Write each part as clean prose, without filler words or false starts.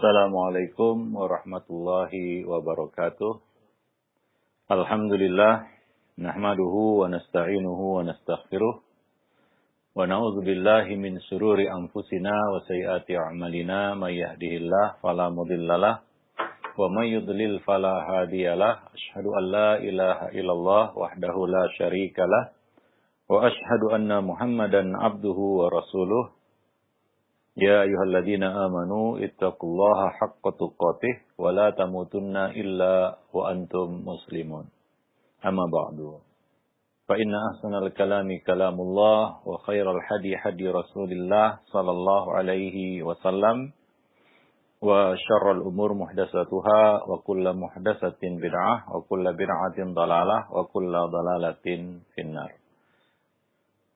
Assalamualaikum warahmatullahi wabarakatuh. Alhamdulillah, nahmaduhu wa nasta'inuhu wa nastaghfiruh. Wa na'udzu billahi min shururi anfusina wa sayyiati a'malina may yahdihillahu fala mudhillalah wa may yudlil fala hadiyalah. Asyhadu an la ilaha illallah wahdahu la syarikalah wa asyhadu anna Muhammadan abduhu wa rasuluh. Ya ayyuhalladzina amanu ittaqullaha haqqa tuqatih wa la tamutunna illa wa antum muslimun. Amma ba'du. Fa inna ahsanal kalami kalamullah wa khairal hadi hadi Rasulillah sallallahu alaihi wasallam wa syarrul umur muhdatsatuha wa kullu muhdatsatin bid'ah wa kullu bid'atin dhalalah wa kullu dhalalatin finnar.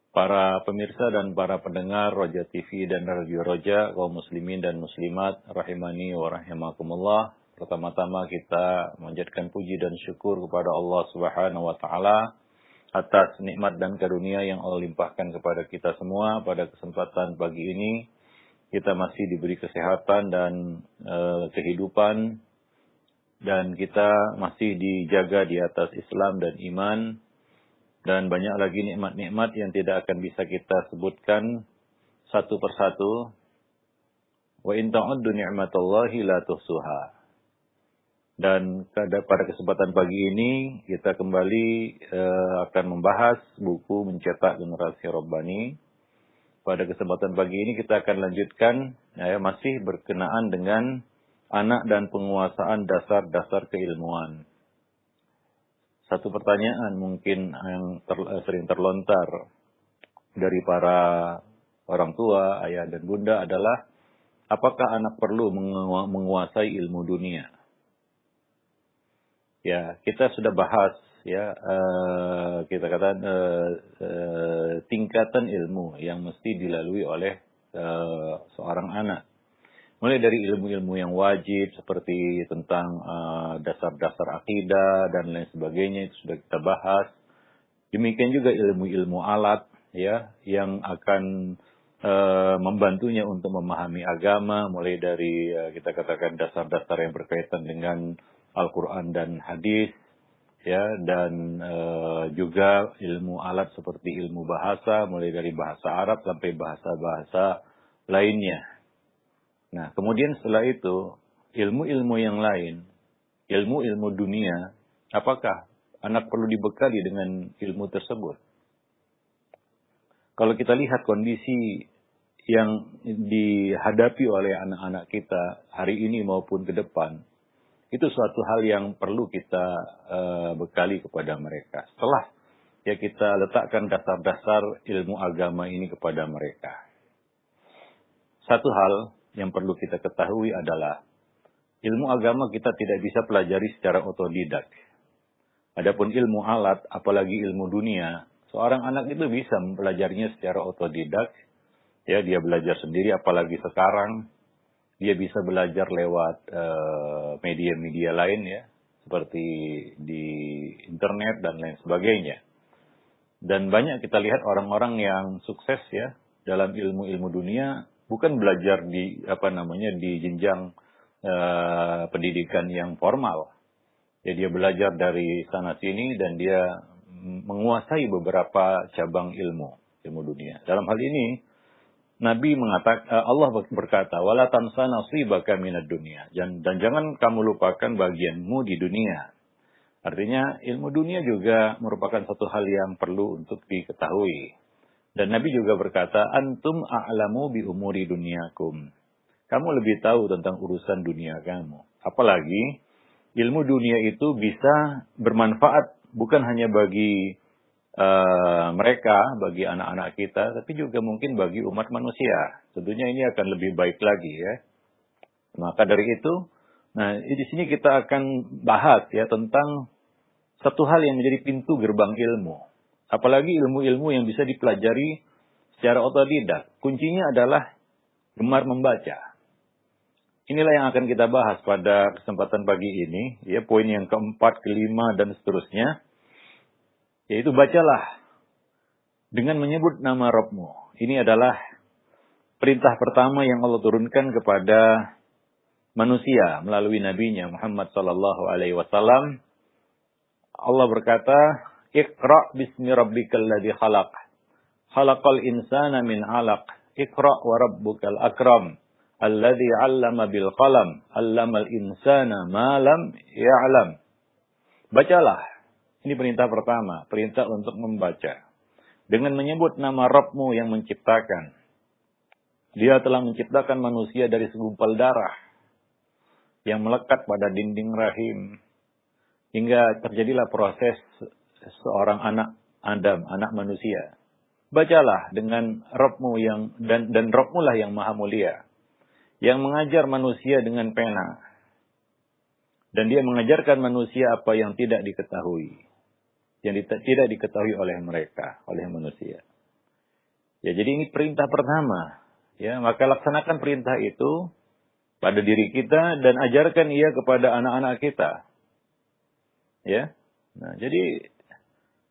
Para pemirsa dan para pendengar Roja TV dan Radio Roja, kaum muslimin dan muslimat, rahimani wa rahimakumullah. Pertama-tama kita menjadikan puji dan syukur kepada Allah Subhanahu wa taala atas nikmat dan karunia yang Allah limpahkan kepada kita semua pada kesempatan pagi ini. Kita masih diberi kesehatan dan kehidupan, dan kita masih dijaga di atas Islam dan iman. Dan banyak lagi nikmat-nikmat yang tidak akan bisa kita sebutkan satu persatu. Wa in ta'uddu ni'matallahi la tuhsuha. Dan pada kesempatan pagi ini kita kembali akan membahas buku Mencetak Generasi Rabbani. Pada kesempatan pagi ini kita akan lanjutkan masih berkenaan dengan anak dan penguasaan dasar-dasar keilmuan. Satu pertanyaan mungkin yang sering terlontar dari para orang tua, ayah dan bunda adalah, apakah anak perlu menguasai ilmu dunia? Ya, kita sudah bahas kita katakan tingkatan ilmu yang mesti dilalui oleh seorang anak. Mulai dari ilmu-ilmu yang wajib seperti tentang dasar-dasar akidah dan lain sebagainya, itu sudah kita bahas. Demikian juga ilmu-ilmu alat yang akan membantunya untuk memahami agama, mulai dari kita katakan dasar-dasar yang berkaitan dengan Al-Quran dan hadis, dan juga ilmu alat seperti ilmu bahasa, mulai dari bahasa Arab sampai bahasa-bahasa lainnya. Nah, kemudian setelah itu, ilmu-ilmu yang lain, ilmu-ilmu dunia, apakah anak perlu dibekali dengan ilmu tersebut? Kalau kita lihat kondisi yang dihadapi oleh anak-anak kita hari ini maupun ke depan, itu suatu hal yang perlu kita bekali kepada mereka. Setelah kita letakkan dasar-dasar ilmu agama ini kepada mereka. Satu hal yang perlu kita ketahui adalah ilmu agama kita tidak bisa pelajari secara otodidak. Adapun ilmu alat, apalagi ilmu dunia, seorang anak itu bisa mempelajarinya secara otodidak. Dia belajar sendiri, apalagi sekarang dia bisa belajar lewat media-media lain seperti di internet dan lain sebagainya. Dan banyak kita lihat orang-orang yang sukses dalam ilmu-ilmu dunia, bukan belajar di jenjang pendidikan yang formal. Dia belajar dari sana sini dan dia menguasai beberapa cabang ilmu dunia. Dalam hal ini Nabi mengatakan, Allah berkata, "Wala tansa nasibaka minad dunya." Dan jangan kamu lupakan bagianmu di dunia. Artinya ilmu dunia juga merupakan satu hal yang perlu untuk diketahui. Dan Nabi juga berkata, antum a'lamu bi umuri dunyakum. Kamu lebih tahu tentang urusan dunia kamu. Apalagi ilmu dunia itu bisa bermanfaat bukan hanya bagi mereka, bagi anak-anak kita, tapi juga mungkin bagi umat manusia. Tentunya ini akan lebih baik lagi Maka dari itu, di sini kita akan bahas tentang satu hal yang menjadi pintu gerbang ilmu. Apalagi ilmu-ilmu yang bisa dipelajari secara otodidak. Kuncinya adalah gemar membaca. Inilah yang akan kita bahas pada kesempatan pagi ini. Poin yang keempat, kelima, dan seterusnya. Yaitu bacalah dengan menyebut nama Rabbmu. Ini adalah perintah pertama yang Allah turunkan kepada manusia melalui nabinya Muhammad sallallahu alaihi wasallam. Allah berkata, "Iqra bismi rabbikal ladzi khalaq. Khalaqal insana min 'alaq. Iqra wa rabbukal akram. Alladzi 'allama bil qalam. 'allamal insana ma lam ya'lam." Bacalah. Ini perintah pertama, perintah untuk membaca. Dengan menyebut nama Rabbmu yang menciptakan. Dia telah menciptakan manusia dari segumpal darah yang melekat pada dinding rahim. Hingga terjadilah proses seorang anak Adam, anak manusia. Bacalah dengan Rabbmu dan Rabbmu lah yang maha mulia. Yang mengajar manusia dengan pena. Dan dia mengajarkan manusia apa yang tidak diketahui. Yang tidak diketahui oleh mereka, oleh manusia. Ya, jadi ini perintah pertama. Ya, maka laksanakan perintah itu pada diri kita dan ajarkan ia kepada anak-anak kita. Ya. Nah, jadi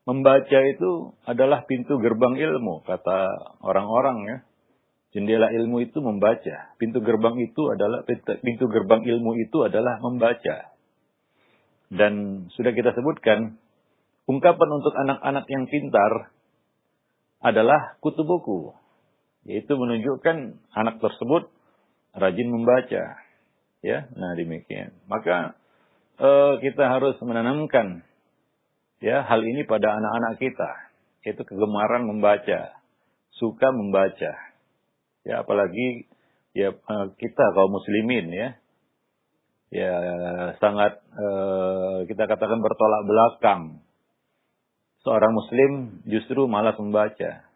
membaca itu adalah pintu gerbang ilmu, kata orang-orang ya. Jendela ilmu itu membaca. Pintu gerbang ilmu itu adalah membaca. Dan sudah kita sebutkan, ungkapan untuk anak-anak yang pintar adalah kutu buku. Yaitu menunjukkan anak tersebut rajin membaca. Ya, nah demikian. Maka kita harus menanamkan ya hal ini pada anak-anak kita. Yaitu kegemaran membaca, suka membaca. Ya, apalagi ya kita kaum muslimin ya. Ya sangat kita katakan bertolak belakang. Seorang muslim justru malas membaca.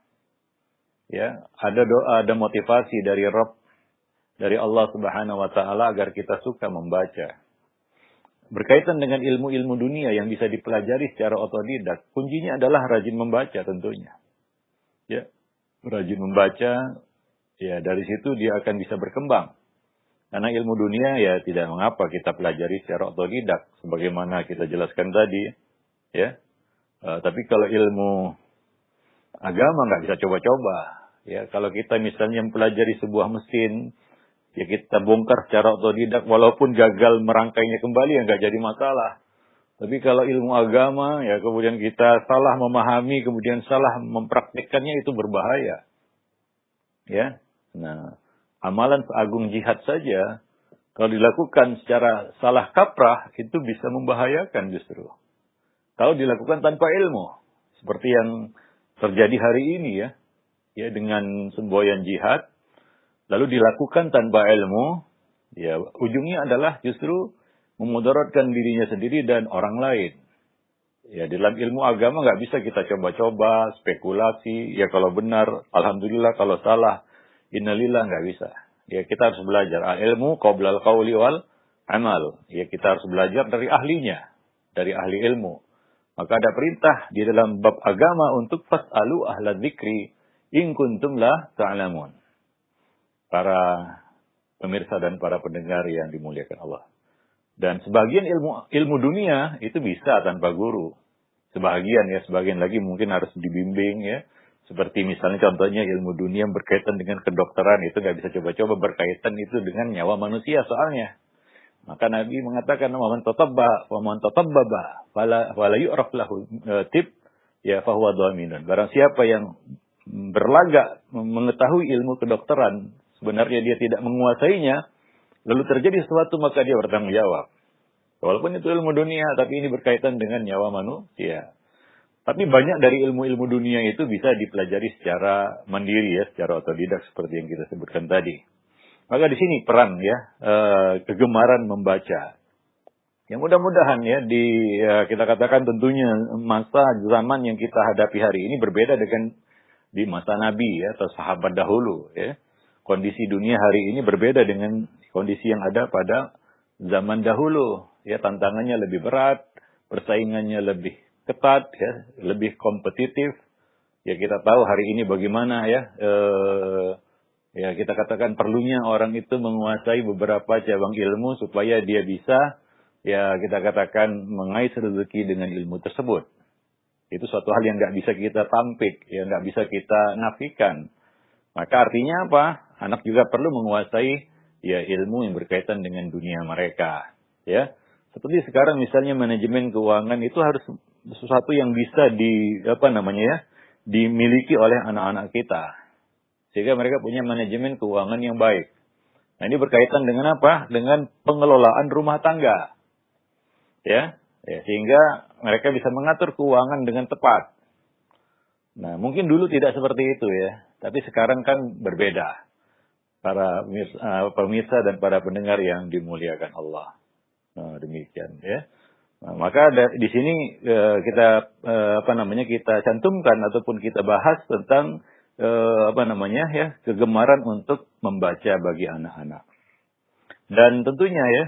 Ya, ada doa, ada motivasi dari Rabb, dari Allah Subhanahu wa taala agar kita suka membaca. Berkaitan dengan ilmu-ilmu dunia yang bisa dipelajari secara otodidak, kuncinya adalah rajin membaca tentunya. Ya, rajin membaca, ya dari situ dia akan bisa berkembang. Karena ilmu dunia ya tidak mengapa kita pelajari secara otodidak, sebagaimana kita jelaskan tadi, ya. Tapi kalau ilmu agama nggak bisa coba-coba, ya. Kalau kita misalnya mempelajari sebuah mesin, ya kita bongkar secara otodidak, walaupun gagal merangkainya kembali ya nggak jadi masalah. Tapi kalau ilmu agama, ya kemudian kita salah memahami, kemudian salah mempraktikkannya itu berbahaya, ya. Nah, amalan seagung jihad saja, kalau dilakukan secara salah kaprah, itu bisa membahayakan justru. Kalau dilakukan tanpa ilmu, seperti yang terjadi hari ini ya dengan semboyan jihad, lalu dilakukan tanpa ilmu, ya ujungnya adalah justru memudaratkan dirinya sendiri dan orang lain. Ya dalam ilmu agama nggak bisa kita coba-coba, spekulasi, ya kalau benar, alhamdulillah, kalau salah, innalillah, nggak bisa. Ya kita harus belajar ilmu qoblal qauli wal amal. Ya kita harus belajar dari ahlinya, dari ahli ilmu. Maka ada perintah di dalam bab agama untuk fas'alu ahla dzikri in kuntum la ta'lamun. Para pemirsa dan para pendengar yang dimuliakan Allah. Dan sebagian ilmu dunia itu bisa tanpa guru. Sebagian lagi mungkin harus dibimbing ya. Seperti misalnya contohnya ilmu dunia yang berkaitan dengan kedokteran, itu nggak bisa coba-coba, berkaitan itu dengan nyawa manusia soalnya. Maka Nabi mengatakan, "Waman tatabbaba fala yu'raf lahu tib ya fahuwa dhaminun." Barang siapa yang berlagak mengetahui ilmu kedokteran, sebenarnya dia tidak menguasainya, lalu terjadi sesuatu maka dia bertanggung jawab. Walaupun itu ilmu dunia, tapi ini berkaitan dengan nyawa manusia. Tapi banyak dari ilmu-ilmu dunia itu bisa dipelajari secara mandiri ya, secara otodidak seperti yang kita sebutkan tadi. Maka di sini peran ya kegemaran membaca. Yang mudah-mudahan ya kita katakan tentunya masa zaman yang kita hadapi hari ini berbeda dengan di masa Nabi ya atau sahabat dahulu ya. Kondisi dunia hari ini berbeda dengan kondisi yang ada pada zaman dahulu ya, tantangannya lebih berat, persaingannya lebih ketat ya, lebih kompetitif. Ya kita tahu hari ini bagaimana ya ya kita katakan perlunya orang itu menguasai beberapa cabang ilmu supaya dia bisa ya kita katakan mengais rezeki dengan ilmu tersebut. Itu suatu hal yang nggak bisa kita tampik, ya nggak bisa kita nafikan. Maka artinya apa? Anak juga perlu menguasai ya ilmu yang berkaitan dengan dunia mereka, ya. Seperti sekarang misalnya manajemen keuangan itu harus sesuatu yang bisa dimiliki oleh anak-anak kita. Sehingga mereka punya manajemen keuangan yang baik. Nah, ini berkaitan dengan apa? Dengan pengelolaan rumah tangga. Ya, sehingga mereka bisa mengatur keuangan dengan tepat. Nah, mungkin dulu tidak seperti itu ya, tapi sekarang kan berbeda. Para pemirsa dan para pendengar yang dimuliakan Allah. Nah, demikian ya. Nah, maka di sini kita cantumkan ataupun kita bahas tentang kegemaran untuk membaca bagi anak-anak. Dan tentunya ya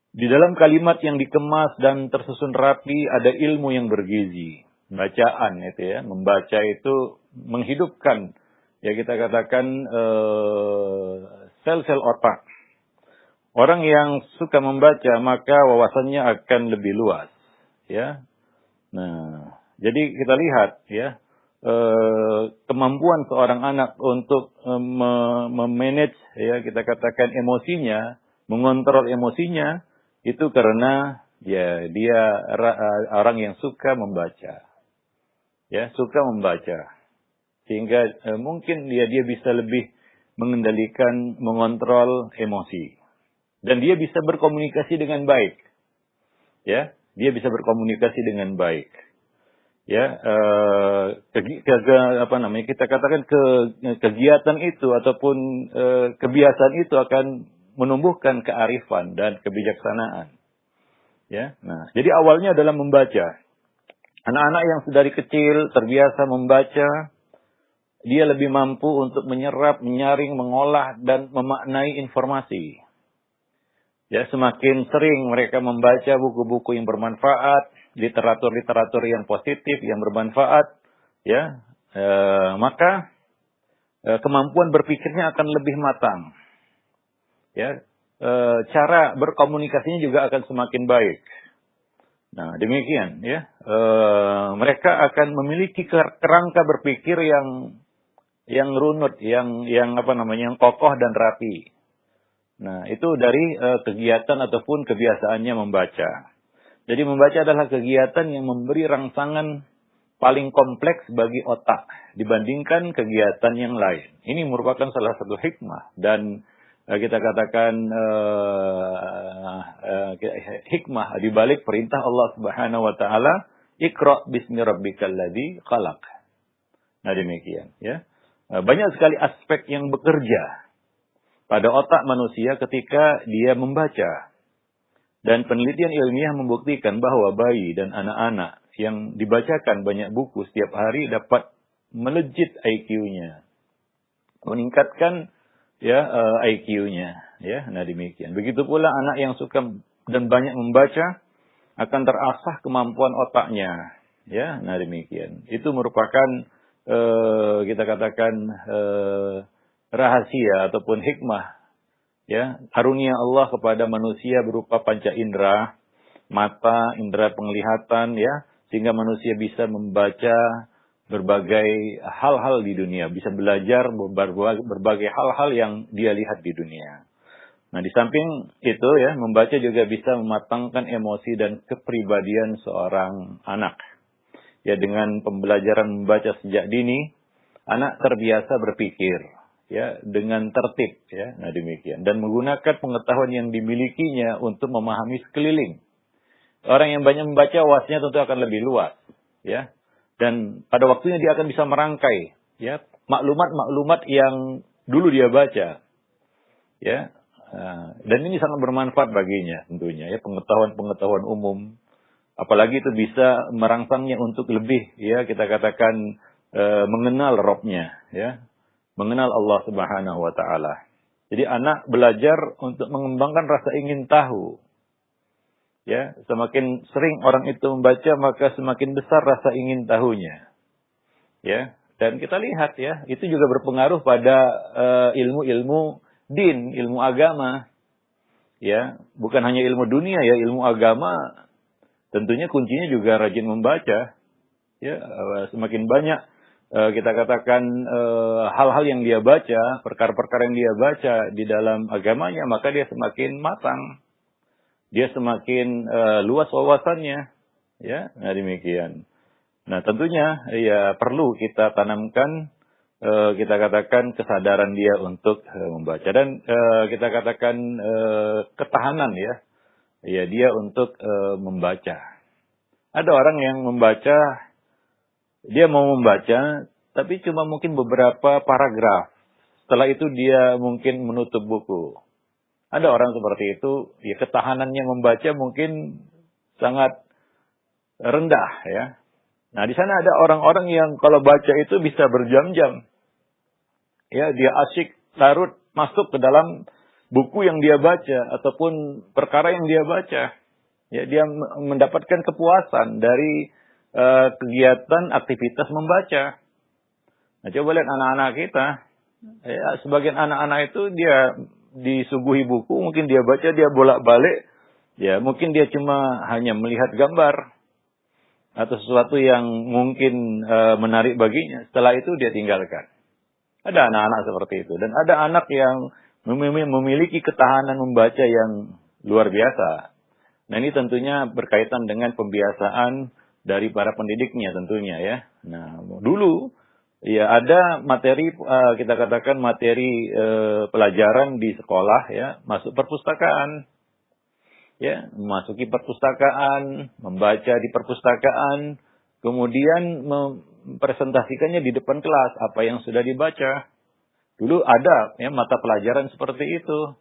di dalam kalimat yang dikemas dan tersusun rapi ada ilmu yang bergizi. Bacaan itu ya, membaca itu menghidupkan ya kita katakan sel-sel otak. Orang yang suka membaca maka wawasannya akan lebih luas, ya. Nah, jadi kita lihat ya kemampuan seorang anak untuk memanage ya kita katakan emosinya, mengontrol emosinya itu karena ya dia orang yang suka membaca, ya suka membaca, sehingga mungkin dia bisa lebih mengendalikan, mengontrol emosi. Dan dia bisa berkomunikasi dengan baik. Ya, dia bisa berkomunikasi dengan baik. Ya, kita katakan kegiatan itu ataupun kebiasaan itu akan menumbuhkan kearifan dan kebijaksanaan. Ya. Nah, jadi awalnya adalah membaca. Anak-anak yang dari kecil terbiasa membaca, dia lebih mampu untuk menyerap, menyaring, mengolah dan memaknai informasi. Ya, semakin sering mereka membaca buku-buku yang bermanfaat, literatur-literatur yang positif, yang bermanfaat, ya, maka kemampuan berpikirnya akan lebih matang. Ya, cara berkomunikasinya juga akan semakin baik. Nah, demikian, ya, mereka akan memiliki kerangka berpikir yang runut, yang kokoh dan rapi. Nah, itu dari kegiatan ataupun kebiasaannya membaca. Jadi membaca adalah kegiatan yang memberi rangsangan paling kompleks bagi otak dibandingkan kegiatan yang lain. Ini merupakan salah satu hikmah dan kita katakan hikmah di balik perintah Allah Subhanahu wa taala, Iqra bismi rabbikal ladzi khalaq. Nah, demikian ya. Banyak sekali aspek yang bekerja pada otak manusia ketika dia membaca. Dan penelitian ilmiah membuktikan bahwa bayi dan anak-anak yang dibacakan banyak buku setiap hari dapat melejit IQ-nya. Meningkatkan ya IQ-nya, ya. Nah, demikian. Begitu pula anak yang suka dan banyak membaca akan terasah kemampuan otaknya, ya. Nah, demikian. Itu merupakan kita katakan rahasia ataupun hikmah ya karunia Allah kepada manusia berupa panca indera, mata, indera penglihatan ya, sehingga manusia bisa membaca berbagai hal-hal di dunia, bisa belajar berbagai hal-hal yang dia lihat di dunia. Nah, di samping itu ya, membaca juga bisa mematangkan emosi dan kepribadian seorang anak. Ya, dengan pembelajaran membaca sejak dini, anak terbiasa berpikir ya dengan tertib ya. Nah, demikian, dan menggunakan pengetahuan yang dimilikinya untuk memahami sekeliling. Orang yang banyak membaca wawasannya tentu akan lebih luas ya, dan pada waktunya dia akan bisa merangkai ya maklumat-maklumat yang dulu dia baca ya. Dan ini sangat bermanfaat baginya tentunya ya, pengetahuan-pengetahuan umum, apalagi itu bisa merangsangnya untuk lebih ya kita katakan mengenal Rabb-nya ya, mengenal Allah Subhanahu wa taala. Jadi anak belajar untuk mengembangkan rasa ingin tahu. Ya, semakin sering orang itu membaca maka semakin besar rasa ingin tahunya. Ya, dan kita lihat ya, itu juga berpengaruh pada ilmu-ilmu din, ilmu agama. Ya, bukan hanya ilmu dunia ya, ilmu agama tentunya kuncinya juga rajin membaca. Ya, semakin banyak kita katakan hal-hal yang dia baca, perkara-perkara yang dia baca di dalam agamanya, maka dia semakin matang, dia semakin luas wawasannya, ya. Nah, demikian. Nah, tentunya ya perlu kita tanamkan, kita katakan kesadaran dia untuk membaca, dan kita katakan ketahanan ya, ya dia untuk membaca. Ada orang yang membaca, dia mau membaca, tapi cuma mungkin beberapa paragraf. Setelah itu dia mungkin menutup buku. Ada orang seperti itu, ya ketahanannya membaca mungkin sangat rendah ya. Nah, di sana ada orang-orang yang kalau baca itu bisa berjam-jam. Ya, dia asyik larut masuk ke dalam buku yang dia baca ataupun perkara yang dia baca. Ya, dia mendapatkan kepuasan dari kegiatan aktivitas membaca. Nah, coba lihat anak-anak kita. Ya, sebagian anak-anak itu dia disuguhi buku, mungkin dia baca, dia bolak-balik. Ya, mungkin dia cuma hanya melihat gambar atau sesuatu yang mungkin menarik baginya. Setelah itu dia tinggalkan. Ada anak-anak seperti itu. Dan ada anak yang memiliki ketahanan membaca yang luar biasa. Nah, ini tentunya berkaitan dengan pembiasaan dari para pendidiknya tentunya ya. Nah, dulu ya ada materi, kita katakan materi pelajaran di sekolah ya, masuk perpustakaan. Ya, memasuki perpustakaan, membaca di perpustakaan, kemudian mempresentasikannya di depan kelas apa yang sudah dibaca. Dulu ada ya mata pelajaran seperti itu.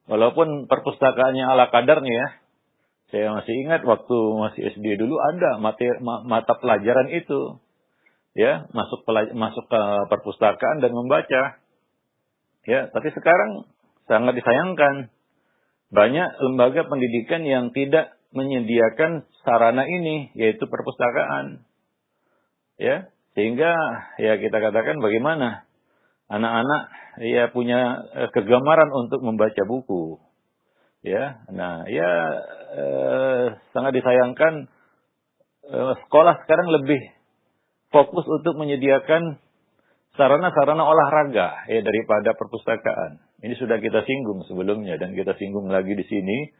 Walaupun perpustakaannya ala kadarnya ya. Saya masih ingat waktu masih SD dulu ada mata pelajaran itu. Ya, masuk ke perpustakaan dan membaca. Ya, tapi sekarang sangat disayangkan. Banyak lembaga pendidikan yang tidak menyediakan sarana ini, yaitu perpustakaan. Ya, sehingga ya kita katakan bagaimana anak-anak ya punya kegemaran untuk membaca buku. Ya, nah ya sangat disayangkan sekolah sekarang lebih fokus untuk menyediakan sarana-sarana olahraga ya daripada perpustakaan. Ini sudah kita singgung sebelumnya dan kita singgung lagi di sini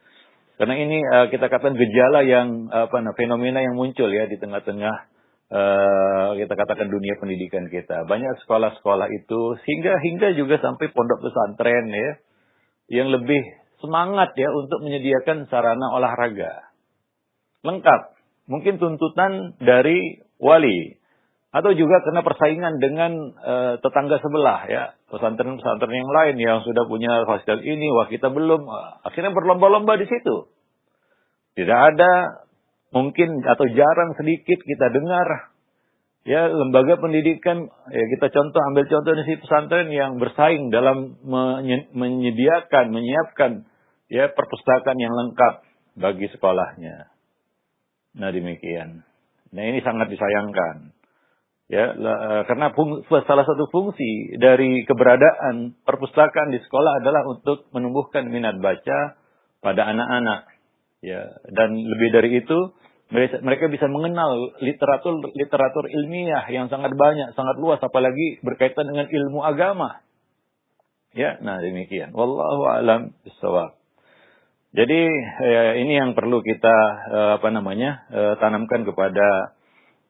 karena ini kita katakan gejala yang fenomena yang muncul ya di tengah-tengah kita katakan dunia pendidikan kita. Banyak sekolah-sekolah itu hingga juga sampai pondok pesantren ya yang lebih semangat ya untuk menyediakan sarana olahraga lengkap. Mungkin tuntutan dari wali atau juga karena persaingan dengan tetangga sebelah ya, pesantren-pesantren yang lain yang sudah punya fasilitas ini, wah kita belum, akhirnya berlomba-lomba di situ. Tidak ada mungkin atau jarang sedikit kita dengar ya lembaga pendidikan ya kita ambil contoh di pesantren yang bersaing dalam menyiapkan ya perpustakaan yang lengkap bagi sekolahnya. Nah, demikian. Nah, ini sangat disayangkan. Ya, karena salah satu fungsi dari keberadaan perpustakaan di sekolah adalah untuk menumbuhkan minat baca pada anak-anak. Ya, dan lebih dari itu, mereka bisa mengenal literatur ilmiah yang sangat banyak, sangat luas, apalagi berkaitan dengan ilmu agama. Ya, nah demikian. Wallahu a'lam bishawab. Jadi ini yang perlu kita tanamkan kepada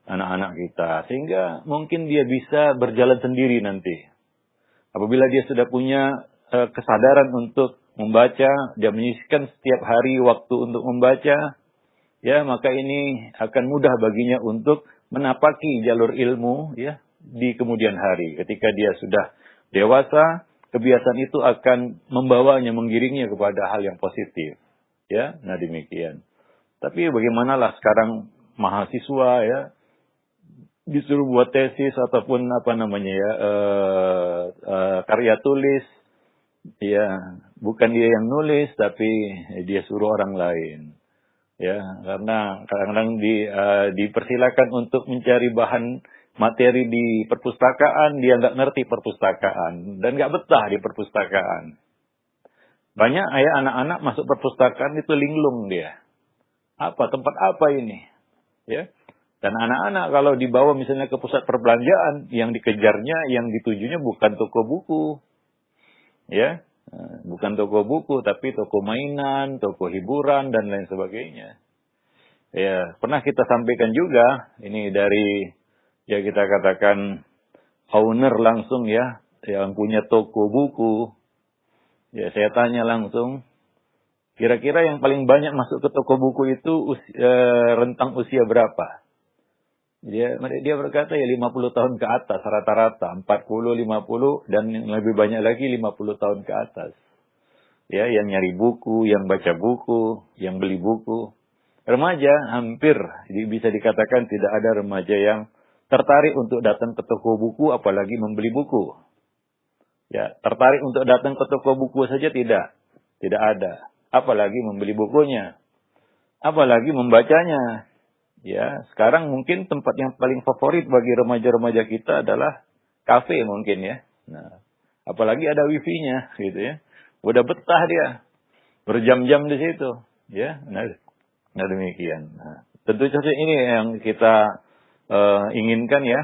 anak-anak kita, sehingga mungkin dia bisa berjalan sendiri nanti. Apabila dia sudah punya kesadaran untuk membaca, dia menyisihkan setiap hari waktu untuk membaca, ya maka ini akan mudah baginya untuk menapaki jalur ilmu ya di kemudian hari. Ketika dia sudah dewasa, kebiasaan itu akan membawanya, menggiringnya kepada hal yang positif. Ya, nah demikian. Tapi bagaimanalah sekarang mahasiswa ya disuruh buat tesis ataupun karya tulis, ya bukan dia yang nulis tapi dia suruh orang lain, ya karena kadang-kadang dipersilakan untuk mencari bahan materi di perpustakaan, dia nggak ngerti perpustakaan dan nggak betah di perpustakaan. Banyak anak-anak masuk perpustakaan itu linglung dia, tempat apa ini, ya. Dan anak-anak kalau dibawa misalnya ke pusat perbelanjaan, yang dikejarnya, yang ditujunya bukan toko buku. Ya, bukan toko buku, tapi toko mainan, toko hiburan, dan lain sebagainya. Ya, pernah kita sampaikan juga, ini dari, ya kita katakan, owner langsung ya, yang punya toko buku. Ya, saya tanya langsung, kira-kira yang paling banyak masuk ke toko buku itu rentang usia berapa? Dia berkata ya 50 tahun ke atas rata-rata, 40, 50, dan yang lebih banyak lagi 50 tahun ke atas. Ya, yang nyari buku, yang baca buku, yang beli buku. Remaja hampir bisa dikatakan tidak ada remaja yang tertarik untuk datang ke toko buku apalagi membeli buku. Ya, tertarik untuk datang ke toko buku saja tidak ada. Apalagi membeli bukunya. Apalagi membacanya. Ya, sekarang mungkin tempat yang paling favorit bagi remaja-remaja kita adalah kafe mungkin ya. Nah, apalagi ada wifi-nya gitu ya. Udah betah dia berjam-jam di situ, ya. Nah demikian. Nah, tentu saja ini yang kita inginkan ya.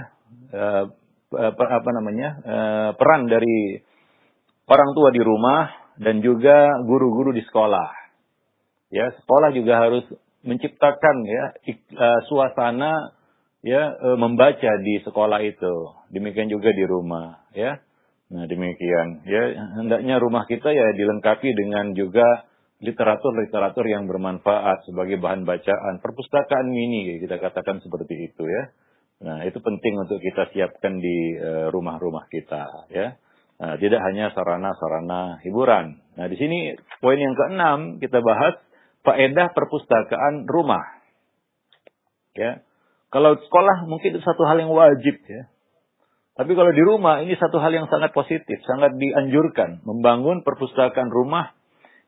Peran dari orang tua di rumah dan juga guru-guru di sekolah. Ya, sekolah juga harus menciptakan ya suasana ya membaca di sekolah itu. Demikian juga di rumah, ya. Nah, demikian. Ya, hendaknya rumah kita ya dilengkapi dengan juga literatur-literatur yang bermanfaat sebagai bahan bacaan, perpustakaan mini kita katakan seperti itu ya. Nah, itu penting untuk kita siapkan di rumah-rumah kita ya. Nah, tidak hanya sarana-sarana hiburan. Nah, di sini poin yang ke-6 kita bahas faedah perpustakaan rumah. Ya. Kalau sekolah mungkin itu satu hal yang wajib ya. Tapi kalau di rumah ini satu hal yang sangat positif, sangat dianjurkan membangun perpustakaan rumah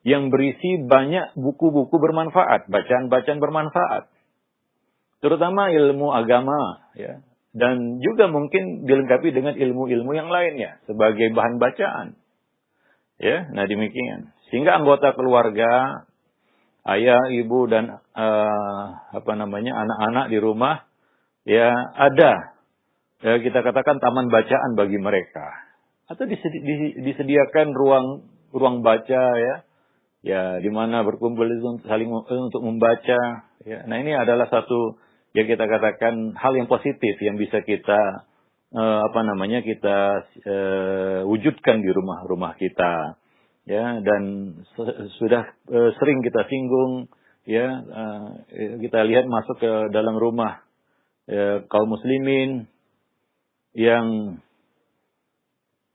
yang berisi banyak buku-buku bermanfaat, bacaan-bacaan bermanfaat. Terutama ilmu agama ya. Dan juga mungkin dilengkapi dengan ilmu-ilmu yang lainnya sebagai bahan bacaan. Ya, nah demikian. Sehingga anggota keluarga, ayah, ibu dan anak-anak di rumah ya ada ya kita katakan taman bacaan bagi mereka. Atau disediakan ruang baca ya. Ya, di mana berkumpul saling untuk membaca ya. Nah, ini adalah satu yang kita katakan hal yang positif yang bisa kita kita wujudkan di rumah-rumah kita ya, dan sudah sering kita singgung ya, kita lihat masuk ke dalam rumah kaum muslimin yang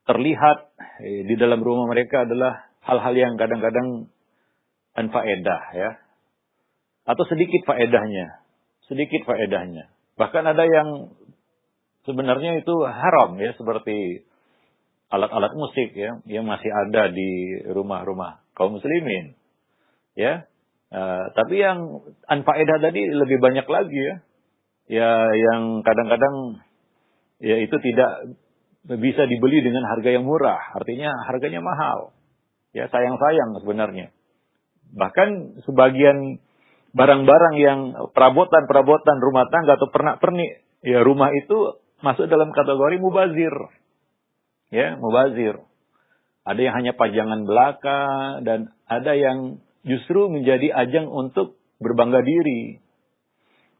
terlihat di dalam rumah mereka adalah hal-hal yang kadang-kadang anfaedah ya, atau sedikit faedahnya. Bahkan ada yang sebenarnya itu haram ya, seperti alat-alat musik ya, yang masih ada di rumah-rumah kaum muslimin ya. Tapi yang anfaedah tadi lebih banyak lagi ya, yang kadang-kadang ya itu tidak bisa dibeli dengan harga yang murah, artinya harganya mahal ya, sayang-sayang sebenarnya. Bahkan sebagian barang-barang yang perabotan rumah tangga atau pernak-pernik ya rumah itu masuk dalam kategori mubazir. Ya, mubazir. Ada yang hanya pajangan belaka dan ada yang justru menjadi ajang untuk berbangga diri.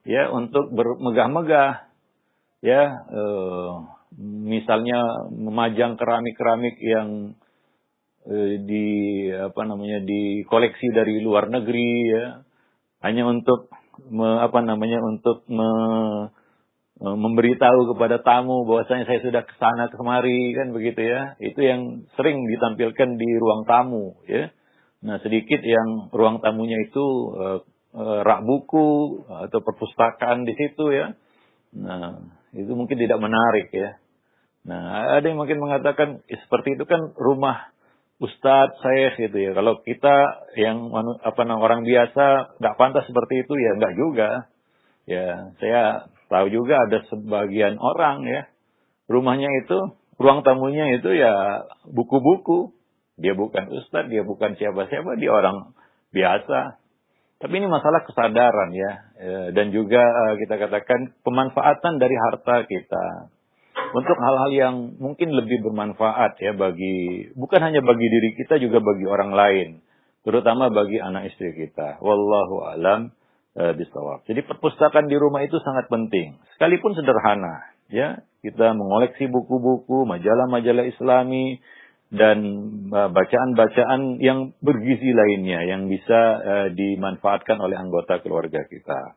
Ya, untuk bermegah-megah. Ya, misalnya memajang keramik-keramik yang dikoleksi dari luar negeri ya, hanya untuk memberitahu kepada tamu bahwasanya saya sudah ke sana kemari kan begitu ya. Itu yang sering ditampilkan di ruang tamu ya. Nah, sedikit yang ruang tamunya itu rak buku atau perpustakaan di situ ya. Nah, itu mungkin tidak menarik ya. Nah, ada yang mungkin mengatakan seperti itu kan rumah ustadz, syekh gitu ya. Kalau kita yang orang biasa nggak pantas seperti itu ya, nggak juga. Ya, saya tahu juga ada sebagian orang ya, rumahnya itu, ruang tamunya itu ya buku-buku. Dia bukan ustadz, dia bukan siapa-siapa, dia orang biasa. Tapi ini masalah kesadaran ya, dan juga kita katakan pemanfaatan dari harta kita untuk hal-hal yang mungkin lebih bermanfaat ya bukan hanya bagi diri kita, juga bagi orang lain, terutama bagi anak istri kita. Wallahu alam bishawab. Jadi perpustakaan di rumah itu sangat penting, sekalipun sederhana ya. Kita mengoleksi buku-buku, majalah-majalah Islami, dan bacaan-bacaan yang bergizi lainnya yang bisa dimanfaatkan oleh anggota keluarga kita.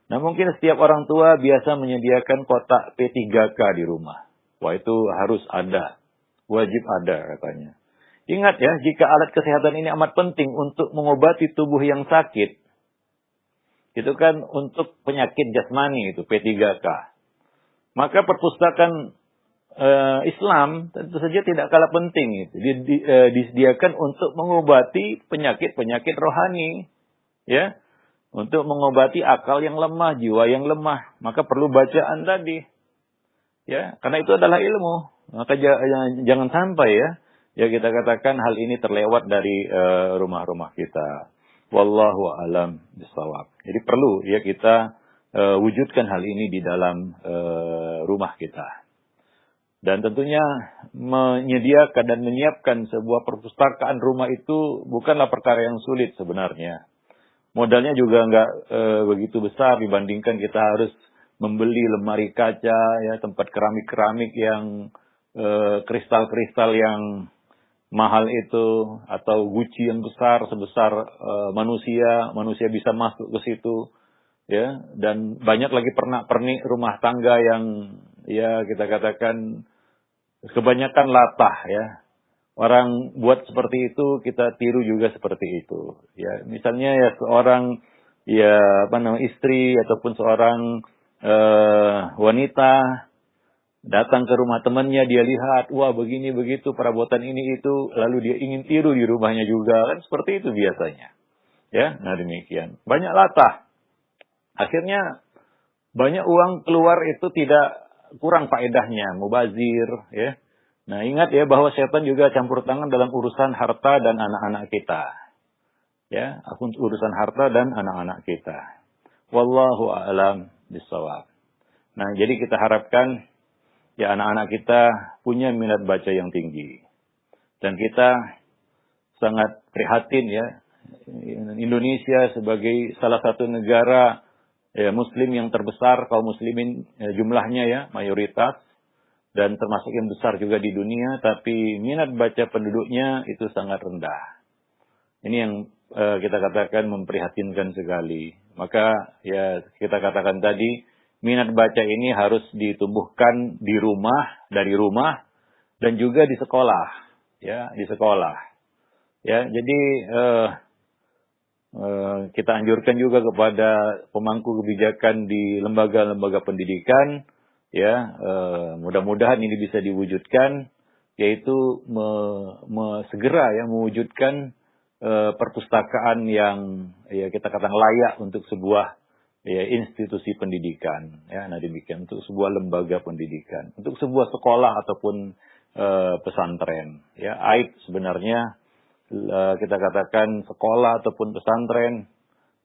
Nah, mungkin setiap orang tua biasa menyediakan kotak P3K di rumah. Wah, itu harus ada. Wajib ada katanya. Ingat ya, jika alat kesehatan ini amat penting untuk mengobati tubuh yang sakit, itu kan untuk penyakit jasmani itu P3K. Maka perpustakaan Islam tentu saja tidak kalah penting itu. Disediakan untuk mengobati penyakit-penyakit rohani, ya. Untuk mengobati akal yang lemah, jiwa yang lemah, maka perlu bacaan tadi. Ya, karena itu adalah ilmu. Maka jangan sampai ya kita katakan hal ini terlewat dari rumah-rumah kita. Wallahu alam bishawab. Jadi perlu ya kita wujudkan hal ini di dalam rumah kita. Dan tentunya menyediakan dan menyiapkan sebuah perpustakaan rumah itu bukanlah perkara yang sulit sebenarnya. Modalnya juga nggak begitu besar dibandingkan kita harus membeli lemari kaca, ya, tempat keramik-keramik yang kristal-kristal yang mahal itu, atau guci yang besar sebesar manusia bisa masuk ke situ, ya. Dan banyak lagi pernak-pernik rumah tangga yang ya kita katakan kebanyakan latah ya. Orang buat seperti itu, kita tiru juga seperti itu. Ya, misalnya ya seorang istri ataupun seorang wanita datang ke rumah temannya, dia lihat, wah begini begitu perabotan ini itu, lalu dia ingin tiru di rumahnya juga, kan seperti itu biasanya. Ya, nah demikian. Banyak latah. Akhirnya banyak uang keluar itu tidak kurang faedahnya, mubazir, ya. Nah, ingat ya bahwa setan juga campur tangan dalam urusan harta dan anak-anak kita. Ya, urusan harta dan anak-anak kita. Wallahu a'lam bishawab. Nah, jadi kita harapkan ya anak-anak kita punya minat baca yang tinggi. Dan kita sangat prihatin ya, Indonesia sebagai salah satu negara ya, muslim yang terbesar, kaum muslimin jumlahnya ya, mayoritas. Dan termasuk yang besar juga di dunia, tapi minat baca penduduknya itu sangat rendah. Ini yang kita katakan memprihatinkan sekali. Maka ya kita katakan tadi, minat baca ini harus ditumbuhkan di rumah, dari rumah, dan juga di sekolah. Ya, di sekolah. Ya, jadi kita anjurkan juga kepada pemangku kebijakan di lembaga-lembaga pendidikan, ya, mudah-mudahan ini bisa diwujudkan, yaitu segera ya mewujudkan perpustakaan yang ya kita katakan layak untuk sebuah ya institusi pendidikan, ya. Nah demikian, untuk sebuah lembaga pendidikan, untuk sebuah sekolah ataupun pesantren, ya. Aib sebenarnya kita katakan sekolah ataupun pesantren,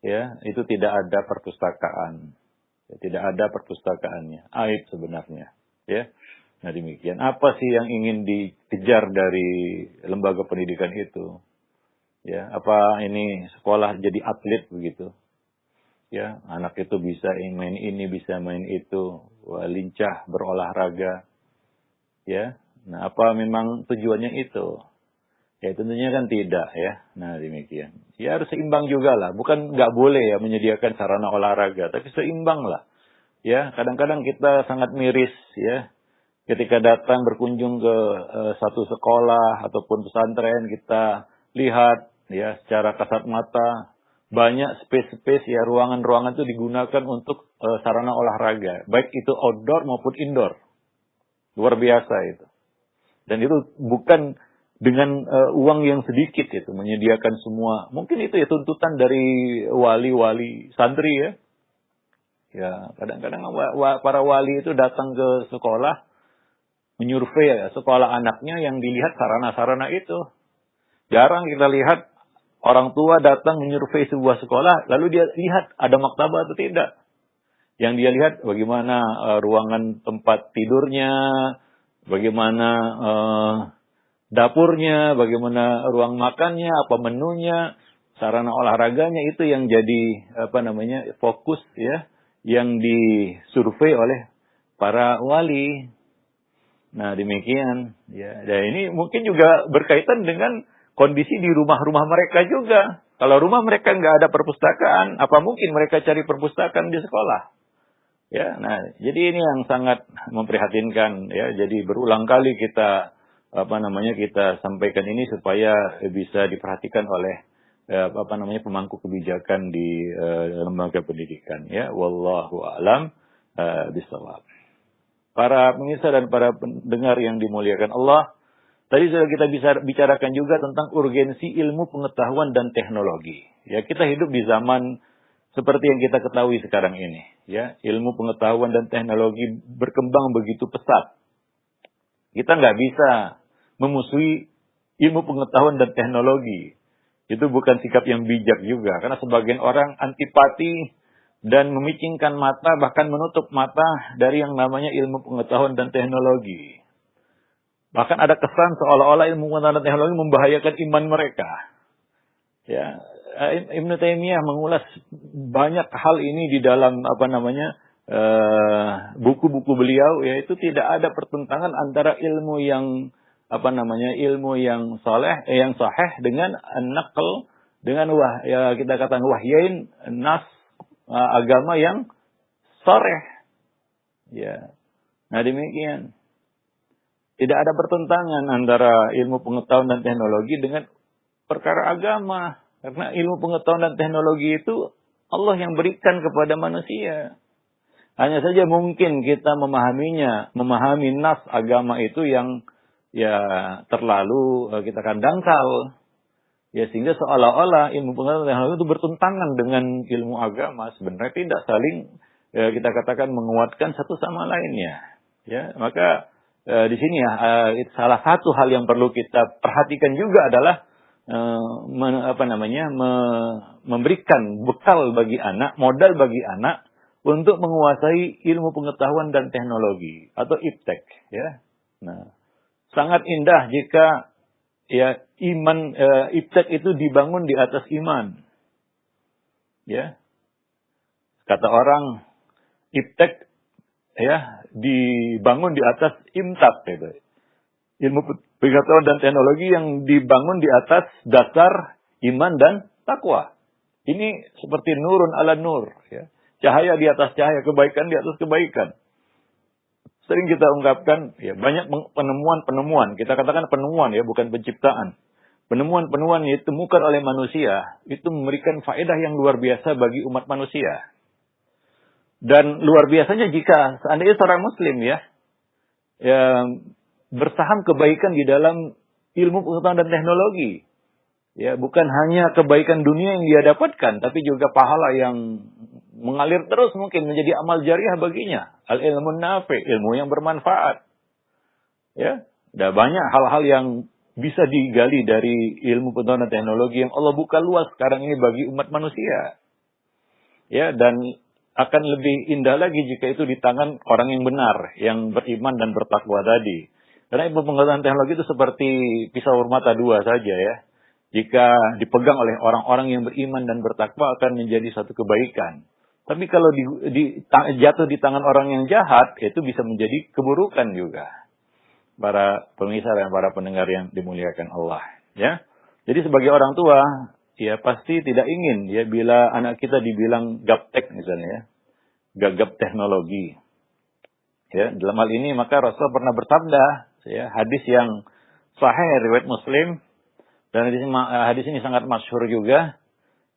ya, itu tidak ada perpustakaan. Tidak ada perpustakaannya. Aib sebenarnya. Ya. Nah demikian. Apa sih yang ingin dikejar dari lembaga pendidikan itu? Ya, apa ini sekolah jadi atlet begitu? Ya, anak itu bisa main ini, bisa main itu, wah, lincah berolahraga. Ya. Nah, apa memang tujuannya itu? Ya tentunya kan tidak ya. Nah demikian. Ya harus seimbang juga lah. Bukan nggak boleh ya menyediakan sarana olahraga, tapi seimbang lah. Ya, kadang-kadang kita sangat miris ya. Ketika datang berkunjung ke satu sekolah ataupun pesantren, kita lihat ya secara kasat mata banyak space-space ya, ruangan-ruangan itu digunakan untuk sarana olahraga, baik itu outdoor maupun indoor. Luar biasa itu. Dan itu bukan dengan uang yang sedikit itu menyediakan semua. Mungkin itu ya tuntutan dari wali-wali santri ya. Ya, kadang-kadang para wali itu datang ke sekolah menyurvei ya, sekolah anaknya, yang dilihat sarana-sarana itu. Jarang kita lihat Orang tua datang menyurvei sebuah sekolah, lalu dia lihat ada maktabah atau tidak. Yang dia lihat bagaimana ruangan tempat tidurnya, bagaimana dapurnya, bagaimana ruang makannya, apa menunya, sarana olahraganya, itu yang jadi fokus ya, yang disurvei oleh para wali. Nah, demikian ya. Dan ini mungkin juga berkaitan dengan kondisi di rumah-rumah mereka juga. Kalau rumah mereka nggak ada perpustakaan, apa mungkin mereka cari perpustakaan di sekolah? Ya, nah, jadi ini yang sangat memprihatinkan ya. Jadi berulang kali kita kita sampaikan ini supaya bisa diperhatikan oleh pemangku kebijakan di lembaga pendidikan ya. Wallahu a'lam bishawab. Para pemirsa dan para pendengar yang dimuliakan Allah, tadi sudah kita bisa bicarakan juga tentang urgensi ilmu pengetahuan dan teknologi. Ya, kita hidup di zaman seperti yang kita ketahui sekarang ini. Ya, ilmu pengetahuan dan teknologi berkembang begitu pesat. Kita nggak bisa memusuhi ilmu pengetahuan dan teknologi. Itu bukan sikap yang bijak juga. Karena sebagian orang antipati dan memicingkan mata, bahkan menutup mata dari yang namanya ilmu pengetahuan dan teknologi. Bahkan ada kesan seolah-olah ilmu pengetahuan dan teknologi membahayakan iman mereka. Ya, Ibnu Taimiyah mengulas banyak hal ini di dalam buku-buku beliau, yaitu tidak ada pertentangan antara ilmu yang ilmu yang saleh, yang sahih dengan naql, dengan kita katakan wahyain nas, agama yang sharih. Ya. Nah, demikian. Tidak ada pertentangan antara ilmu pengetahuan dan teknologi dengan perkara agama. Karena ilmu pengetahuan dan teknologi itu Allah yang berikan kepada manusia. Hanya saja mungkin kita memahami nas agama itu yang terlalu kita kan dangkal. Ya, sehingga seolah-olah ilmu pengetahuan dan teknologi itu bertentangan dengan ilmu agama. Sebenarnya tidak, saling kita katakan menguatkan satu sama lainnya. Ya, maka di sini salah satu hal yang perlu kita perhatikan juga adalah memberikan bekal bagi anak, modal bagi anak untuk menguasai ilmu pengetahuan dan teknologi atau iptek. Ya, nah, sangat indah jika iptek itu dibangun di atas iman. Ya, kata orang iptek dibangun di atas imtak gitu. Ilmu pengetahuan dan teknologi yang dibangun di atas dasar iman dan takwa. Ini seperti nurun ala nur, ya. Cahaya di atas cahaya, kebaikan di atas kebaikan. Sering kita ungkapkan, ya, banyak penemuan-penemuan. Kita katakan penemuan, ya, bukan penciptaan. Penemuan-penemuan yang ditemukan oleh manusia itu memberikan faedah yang luar biasa bagi umat manusia. Dan luar biasanya jika seandainya seorang muslim bersaham kebaikan di dalam ilmu pengetahuan dan teknologi. Ya, bukan hanya kebaikan dunia yang dia dapatkan, tapi juga pahala yang mengalir terus mungkin menjadi amal jariah baginya. Al-ilmun nafi, ilmu yang bermanfaat. Ya, ada banyak hal-hal yang bisa digali dari ilmu pengetahuan dan teknologi yang Allah buka luas sekarang ini bagi umat manusia. Ya, dan akan lebih indah lagi jika itu di tangan orang yang benar, yang beriman dan bertakwa tadi. Karena ilmu pengetahuan teknologi itu seperti pisau bermata dua saja, ya. Jika dipegang oleh orang-orang yang beriman dan bertakwa akan menjadi satu kebaikan. Tapi kalau jatuh di tangan orang yang jahat, itu bisa menjadi keburukan juga. Para pemirsa dan para pendengar yang dimuliakan Allah, ya. Jadi sebagai orang tua, ya pasti tidak ingin ya bila anak kita dibilang gaptek misalnya, ya, gagap teknologi. Ya, dalam hal ini maka Rasul pernah bersabda, ya, hadis yang sahih riwayat Muslim, dan hadis ini sangat masyhur juga.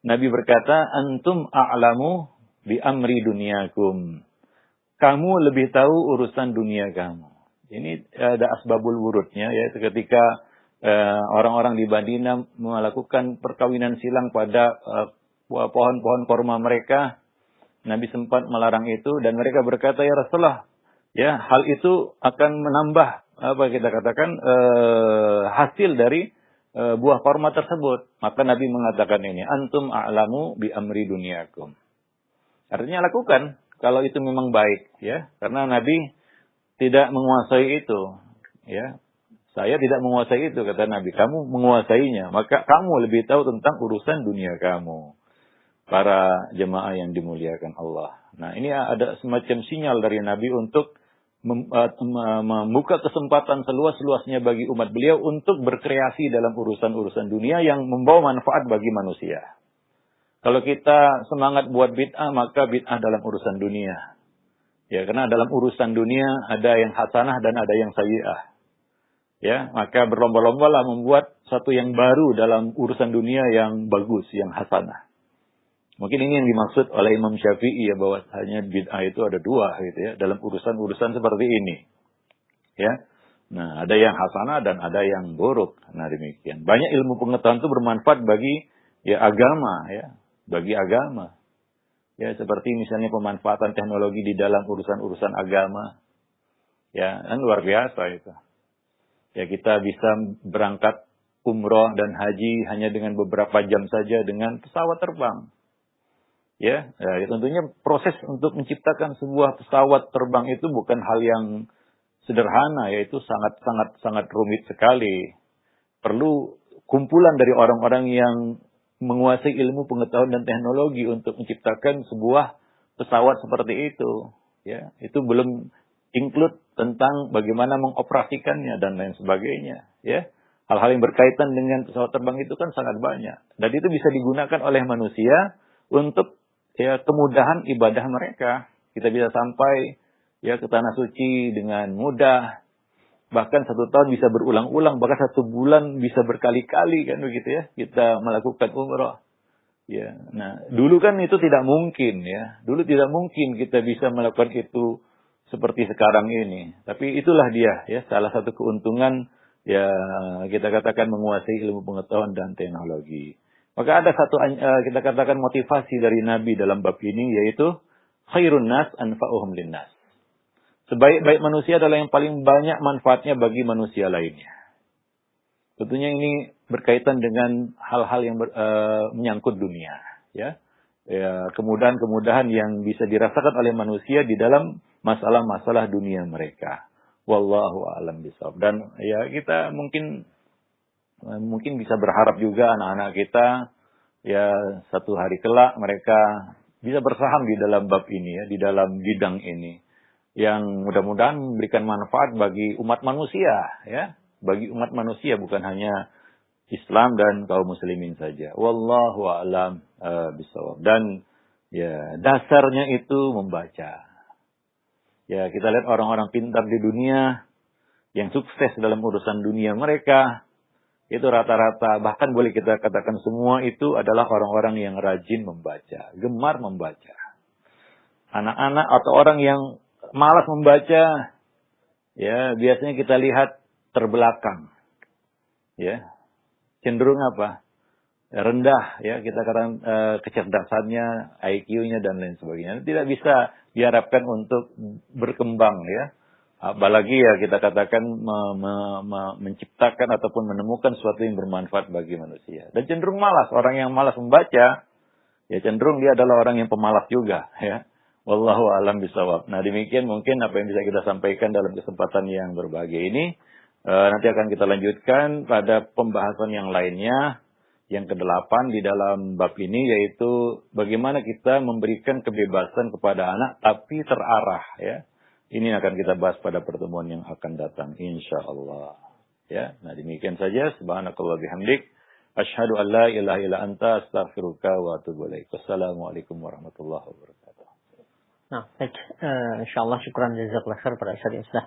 Nabi berkata, antum a'lamu bi amri dunyakum. Kamu lebih tahu urusan dunia kamu. Ini ada asbabul wurudnya, yaitu ketika orang-orang di Madinah melakukan perkawinan silang pada pohon-pohon kurma mereka. Nabi sempat melarang itu dan mereka berkata, ya Rasulullah, ya hal itu akan menambah apa kita katakan hasil dari buah korma tersebut. Maka Nabi mengatakan ini, antum a'lamu bi amri dunyakum. Artinya lakukan kalau itu memang baik, ya. Karena Nabi tidak menguasai itu, ya. Saya tidak menguasai itu, kata Nabi. Kamu menguasainya, maka kamu lebih tahu tentang urusan dunia kamu. Para jemaah yang dimuliakan Allah. Nah, ini ada semacam sinyal dari Nabi untuk membuka kesempatan seluas-luasnya bagi umat beliau untuk berkreasi dalam urusan-urusan dunia yang membawa manfaat bagi manusia. Kalau kita semangat buat bid'ah, maka bid'ah dalam urusan dunia. Ya, karena dalam urusan dunia ada yang hasanah dan ada yang sayyi'ah. Ya, maka berlomba-lombalah membuat satu yang baru dalam urusan dunia yang bagus, yang hasanah. Mungkin ini yang dimaksud oleh Imam Syafi'i, ya, bahwasanya bid'ah itu ada dua gitu ya, dalam urusan-urusan seperti ini. Ya. Nah, ada yang hasanah dan ada yang buruk. Nah, demikian. Banyak ilmu pengetahuan itu bermanfaat bagi ya agama, ya, bagi agama. Ya, seperti misalnya pemanfaatan teknologi di dalam urusan-urusan agama. Ya, kan luar biasa itu. Ya, kita bisa berangkat umroh dan haji hanya dengan beberapa jam saja dengan pesawat terbang. Ya, tentunya proses untuk menciptakan sebuah pesawat terbang itu bukan hal yang sederhana, yaitu sangat rumit sekali. Perlu kumpulan dari orang-orang yang menguasai ilmu pengetahuan dan teknologi untuk menciptakan sebuah pesawat seperti itu. Ya, itu belum include tentang bagaimana mengoperasikannya dan lain sebagainya. Ya, hal-hal yang berkaitan dengan pesawat terbang itu kan sangat banyak, dan itu bisa digunakan oleh manusia untuk ya kemudahan ibadah mereka. Kita bisa sampai ya ke tanah suci dengan mudah. Bahkan 1 tahun bisa berulang-ulang, bahkan 1 bulan bisa berkali-kali kan begitu ya. Kita melakukan umrah. Ya, nah, dulu kan itu tidak mungkin ya. Dulu tidak mungkin kita bisa melakukan itu seperti sekarang ini. Tapi itulah dia ya, salah satu keuntungan ya kita katakan menguasai ilmu pengetahuan dan teknologi. Maka ada satu kita katakan motivasi dari Nabi dalam bab ini, yaitu khairun nas anfa'uhum linnas. Sebaik-baik manusia adalah yang paling banyak manfaatnya bagi manusia lainnya. Tentunya ini berkaitan dengan hal-hal yang menyangkut dunia, ya. Ya, kemudahan-kemudahan yang bisa dirasakan oleh manusia di dalam masalah-masalah dunia mereka. Wallahu a'lam bishawab. Dan ya kita mungkin bisa berharap juga anak-anak kita ya satu hari kelak mereka bisa bersaham di dalam bab ini ya, di dalam bidang ini yang mudah-mudahan memberikan manfaat bagi umat manusia ya, bagi umat manusia bukan hanya Islam dan kaum muslimin saja. Wallahu a'lam bishawab. Dan ya dasarnya itu membaca. Ya, kita lihat orang-orang pintar di dunia yang sukses dalam urusan dunia mereka, itu rata-rata, bahkan boleh kita katakan semua itu adalah orang-orang yang rajin membaca, gemar membaca. Anak-anak atau orang yang malas membaca, ya biasanya kita lihat terbelakang. Ya, cenderung apa? Rendah, ya kita katakan kecerdasannya, IQ-nya dan lain sebagainya. Tidak bisa diharapkan untuk berkembang ya. Apalagi ya kita katakan menciptakan ataupun menemukan sesuatu yang bermanfaat bagi manusia. Dan cenderung malas. Orang yang malas membaca, ya cenderung dia adalah orang yang pemalas juga. Ya. Wallahu a'lam bishawab. Nah demikian mungkin apa yang bisa kita sampaikan dalam kesempatan yang berbahagia ini. Nanti akan kita lanjutkan pada pembahasan yang lainnya. Yang ke-8 di dalam bab ini, yaitu bagaimana kita memberikan kebebasan kepada anak tapi terarah. Ya. Ini akan kita bahas pada pertemuan yang akan datang, insyaallah. Ya, nah demikian saja. Subhanakallah bihamdik. Asyhadu an la ilaha illa anta astaghfiruka wa atubu ilaik. Wassalamualaikum warahmatullahi wabarakatuh. Nah, baik. Insyaallah syukran jazakallahu khair pada Ustaz yang sudah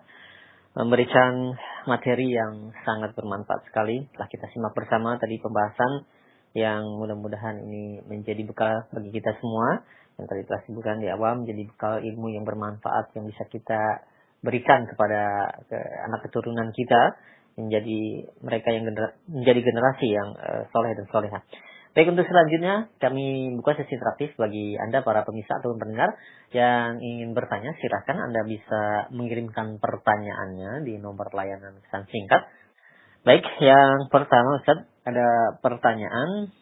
memberikan materi yang sangat bermanfaat sekali. Telah kita simak bersama tadi pembahasan yang mudah-mudahan ini menjadi bekal bagi kita semua. Yang tadi telah disebutkan di awal, menjadi bekal ilmu yang bermanfaat yang bisa kita berikan kepada anak keturunan kita, menjadi mereka yang menjadi generasi yang soleh dan solehah. Baik, untuk selanjutnya kami buka sesi interaktif bagi Anda para pemirsa atau pendengar yang ingin bertanya. Silakan Anda bisa mengirimkan pertanyaannya di nomor layanan pesan singkat. Baik, yang pertama Ustaz, Ada pertanyaan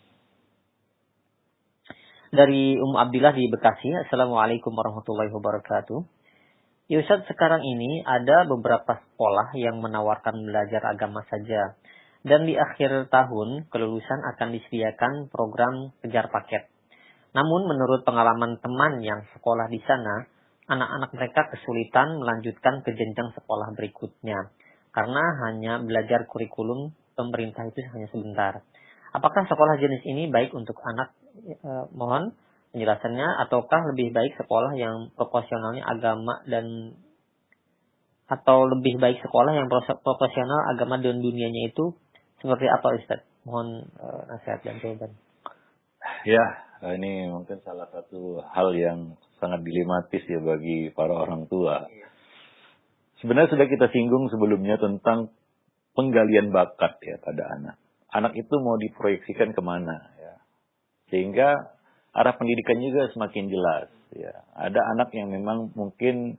dari Abdillah di Bekasi. Assalamualaikum warahmatullahi wabarakatuh. Ya Ustaz, sekarang ini ada beberapa sekolah yang menawarkan belajar agama saja. Dan di akhir tahun, kelulusan akan disediakan program kejar paket. Namun menurut pengalaman teman yang sekolah di sana, anak-anak mereka kesulitan melanjutkan ke jenjang sekolah berikutnya. Karena hanya belajar kurikulum pemerintah itu hanya sebentar. Apakah sekolah jenis ini baik untuk anak? Mohon penjelasannya. Ataukah lebih baik sekolah yang proporsionalnya agama atau lebih baik sekolah yang proporsional agama dan dunianya itu seperti apa, Ustaz? Mohon nasihat dan jawaban. Ya, ini mungkin salah satu hal yang sangat dilematis ya bagi para orang tua. Sebenarnya sudah kita singgung sebelumnya tentang penggalian bakat ya pada anak. Anak itu mau diproyeksikan kemana ya. Sehingga arah pendidikan juga semakin jelas ya. Ada anak yang memang mungkin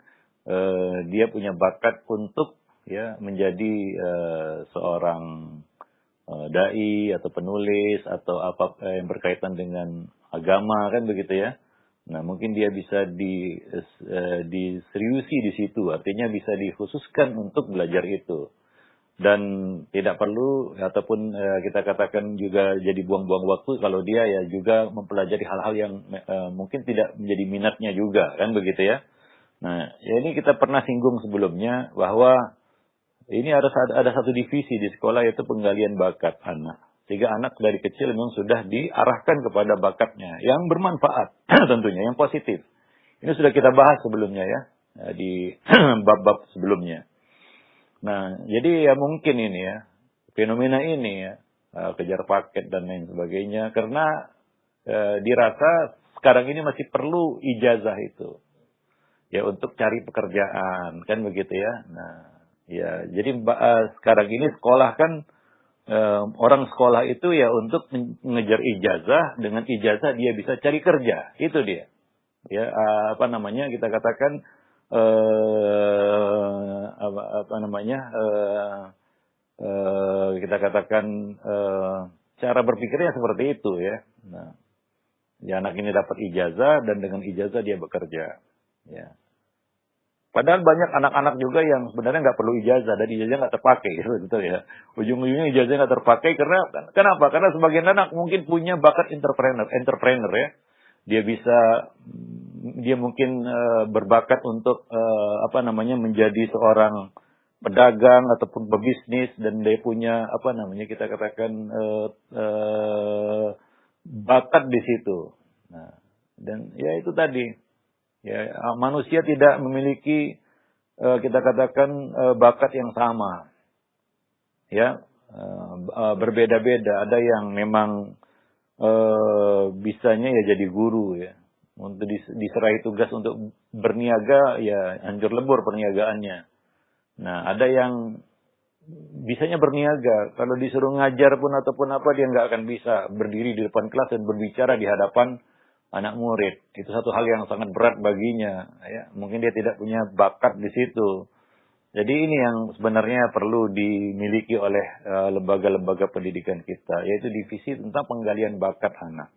dia punya bakat untuk ya menjadi seorang dai atau penulis atau apa yang berkaitan dengan agama kan begitu ya. Nah, mungkin dia bisa diseriusi di situ, artinya bisa dikhususkan untuk belajar itu. Dan tidak perlu ataupun kita katakan juga jadi buang-buang waktu kalau dia ya juga mempelajari hal-hal yang mungkin tidak menjadi minatnya juga kan begitu ya. Nah, ya ini kita pernah singgung sebelumnya bahwa ini ada satu divisi di sekolah yaitu penggalian bakat anak. Sehingga anak dari kecil memang sudah diarahkan kepada bakatnya yang bermanfaat tentunya, yang positif. Ini sudah kita bahas sebelumnya ya, di bab-bab sebelumnya. Nah, jadi ya mungkin ini ya, fenomena ini ya, kejar paket dan lain sebagainya, karena dirasa sekarang ini masih perlu ijazah itu. Ya untuk cari pekerjaan, kan begitu ya. Nah, ya jadi sekarang ini sekolah kan, orang sekolah itu ya untuk mengejar ijazah, dengan ijazah dia bisa cari kerja, itu dia. Ya kita katakan cara berpikirnya seperti itu ya. Nah, ya anak ini dapat ijazah dan dengan ijazah dia bekerja. Ya. Padahal banyak anak-anak juga yang sebenarnya nggak perlu ijazah dan ijazah nggak terpakai, gitu ya. Ujung-ujungnya ijazah nggak terpakai kenapa? Karena sebagian anak mungkin punya bakat entrepreneur ya. Dia mungkin berbakat untuk menjadi seorang pedagang ataupun pebisnis dan dia punya kita katakan bakat di situ. Nah, dan ya itu tadi. Ya, manusia tidak memiliki kita katakan bakat yang sama. Ya, berbeda-beda. Ada yang memang bisanya ya jadi guru ya. Untuk diserahi tugas untuk berniaga ya hancur lebur perniagaannya. Nah, ada yang bisanya berniaga. Kalau disuruh ngajar pun ataupun apa dia nggak akan bisa berdiri di depan kelas dan berbicara di hadapan anak murid. Itu satu hal yang sangat berat baginya. Ya. Mungkin dia tidak punya bakat di situ. Jadi ini yang sebenarnya perlu dimiliki oleh lembaga-lembaga pendidikan kita. Yaitu divisi tentang penggalian bakat anak.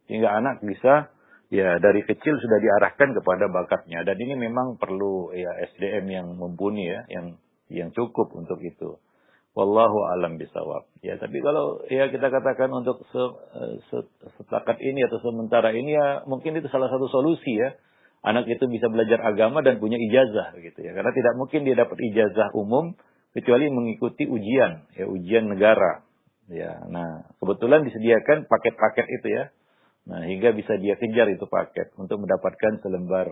Sehingga anak bisa ya dari kecil sudah diarahkan kepada bakatnya. Dan ini memang perlu ya SDM yang mumpuni ya. Yang cukup untuk itu. Wallahu alam bisawab. Ya, tapi kalau ya kita katakan untuk setakat ini atau sementara ini ya mungkin itu salah satu solusi ya. Anak itu bisa belajar agama dan punya ijazah gitu ya. Karena tidak mungkin dia dapat ijazah umum kecuali mengikuti ujian, ya ujian negara. Ya, nah, kebetulan disediakan paket-paket itu ya. Nah, hingga bisa dia kejar itu paket untuk mendapatkan selembar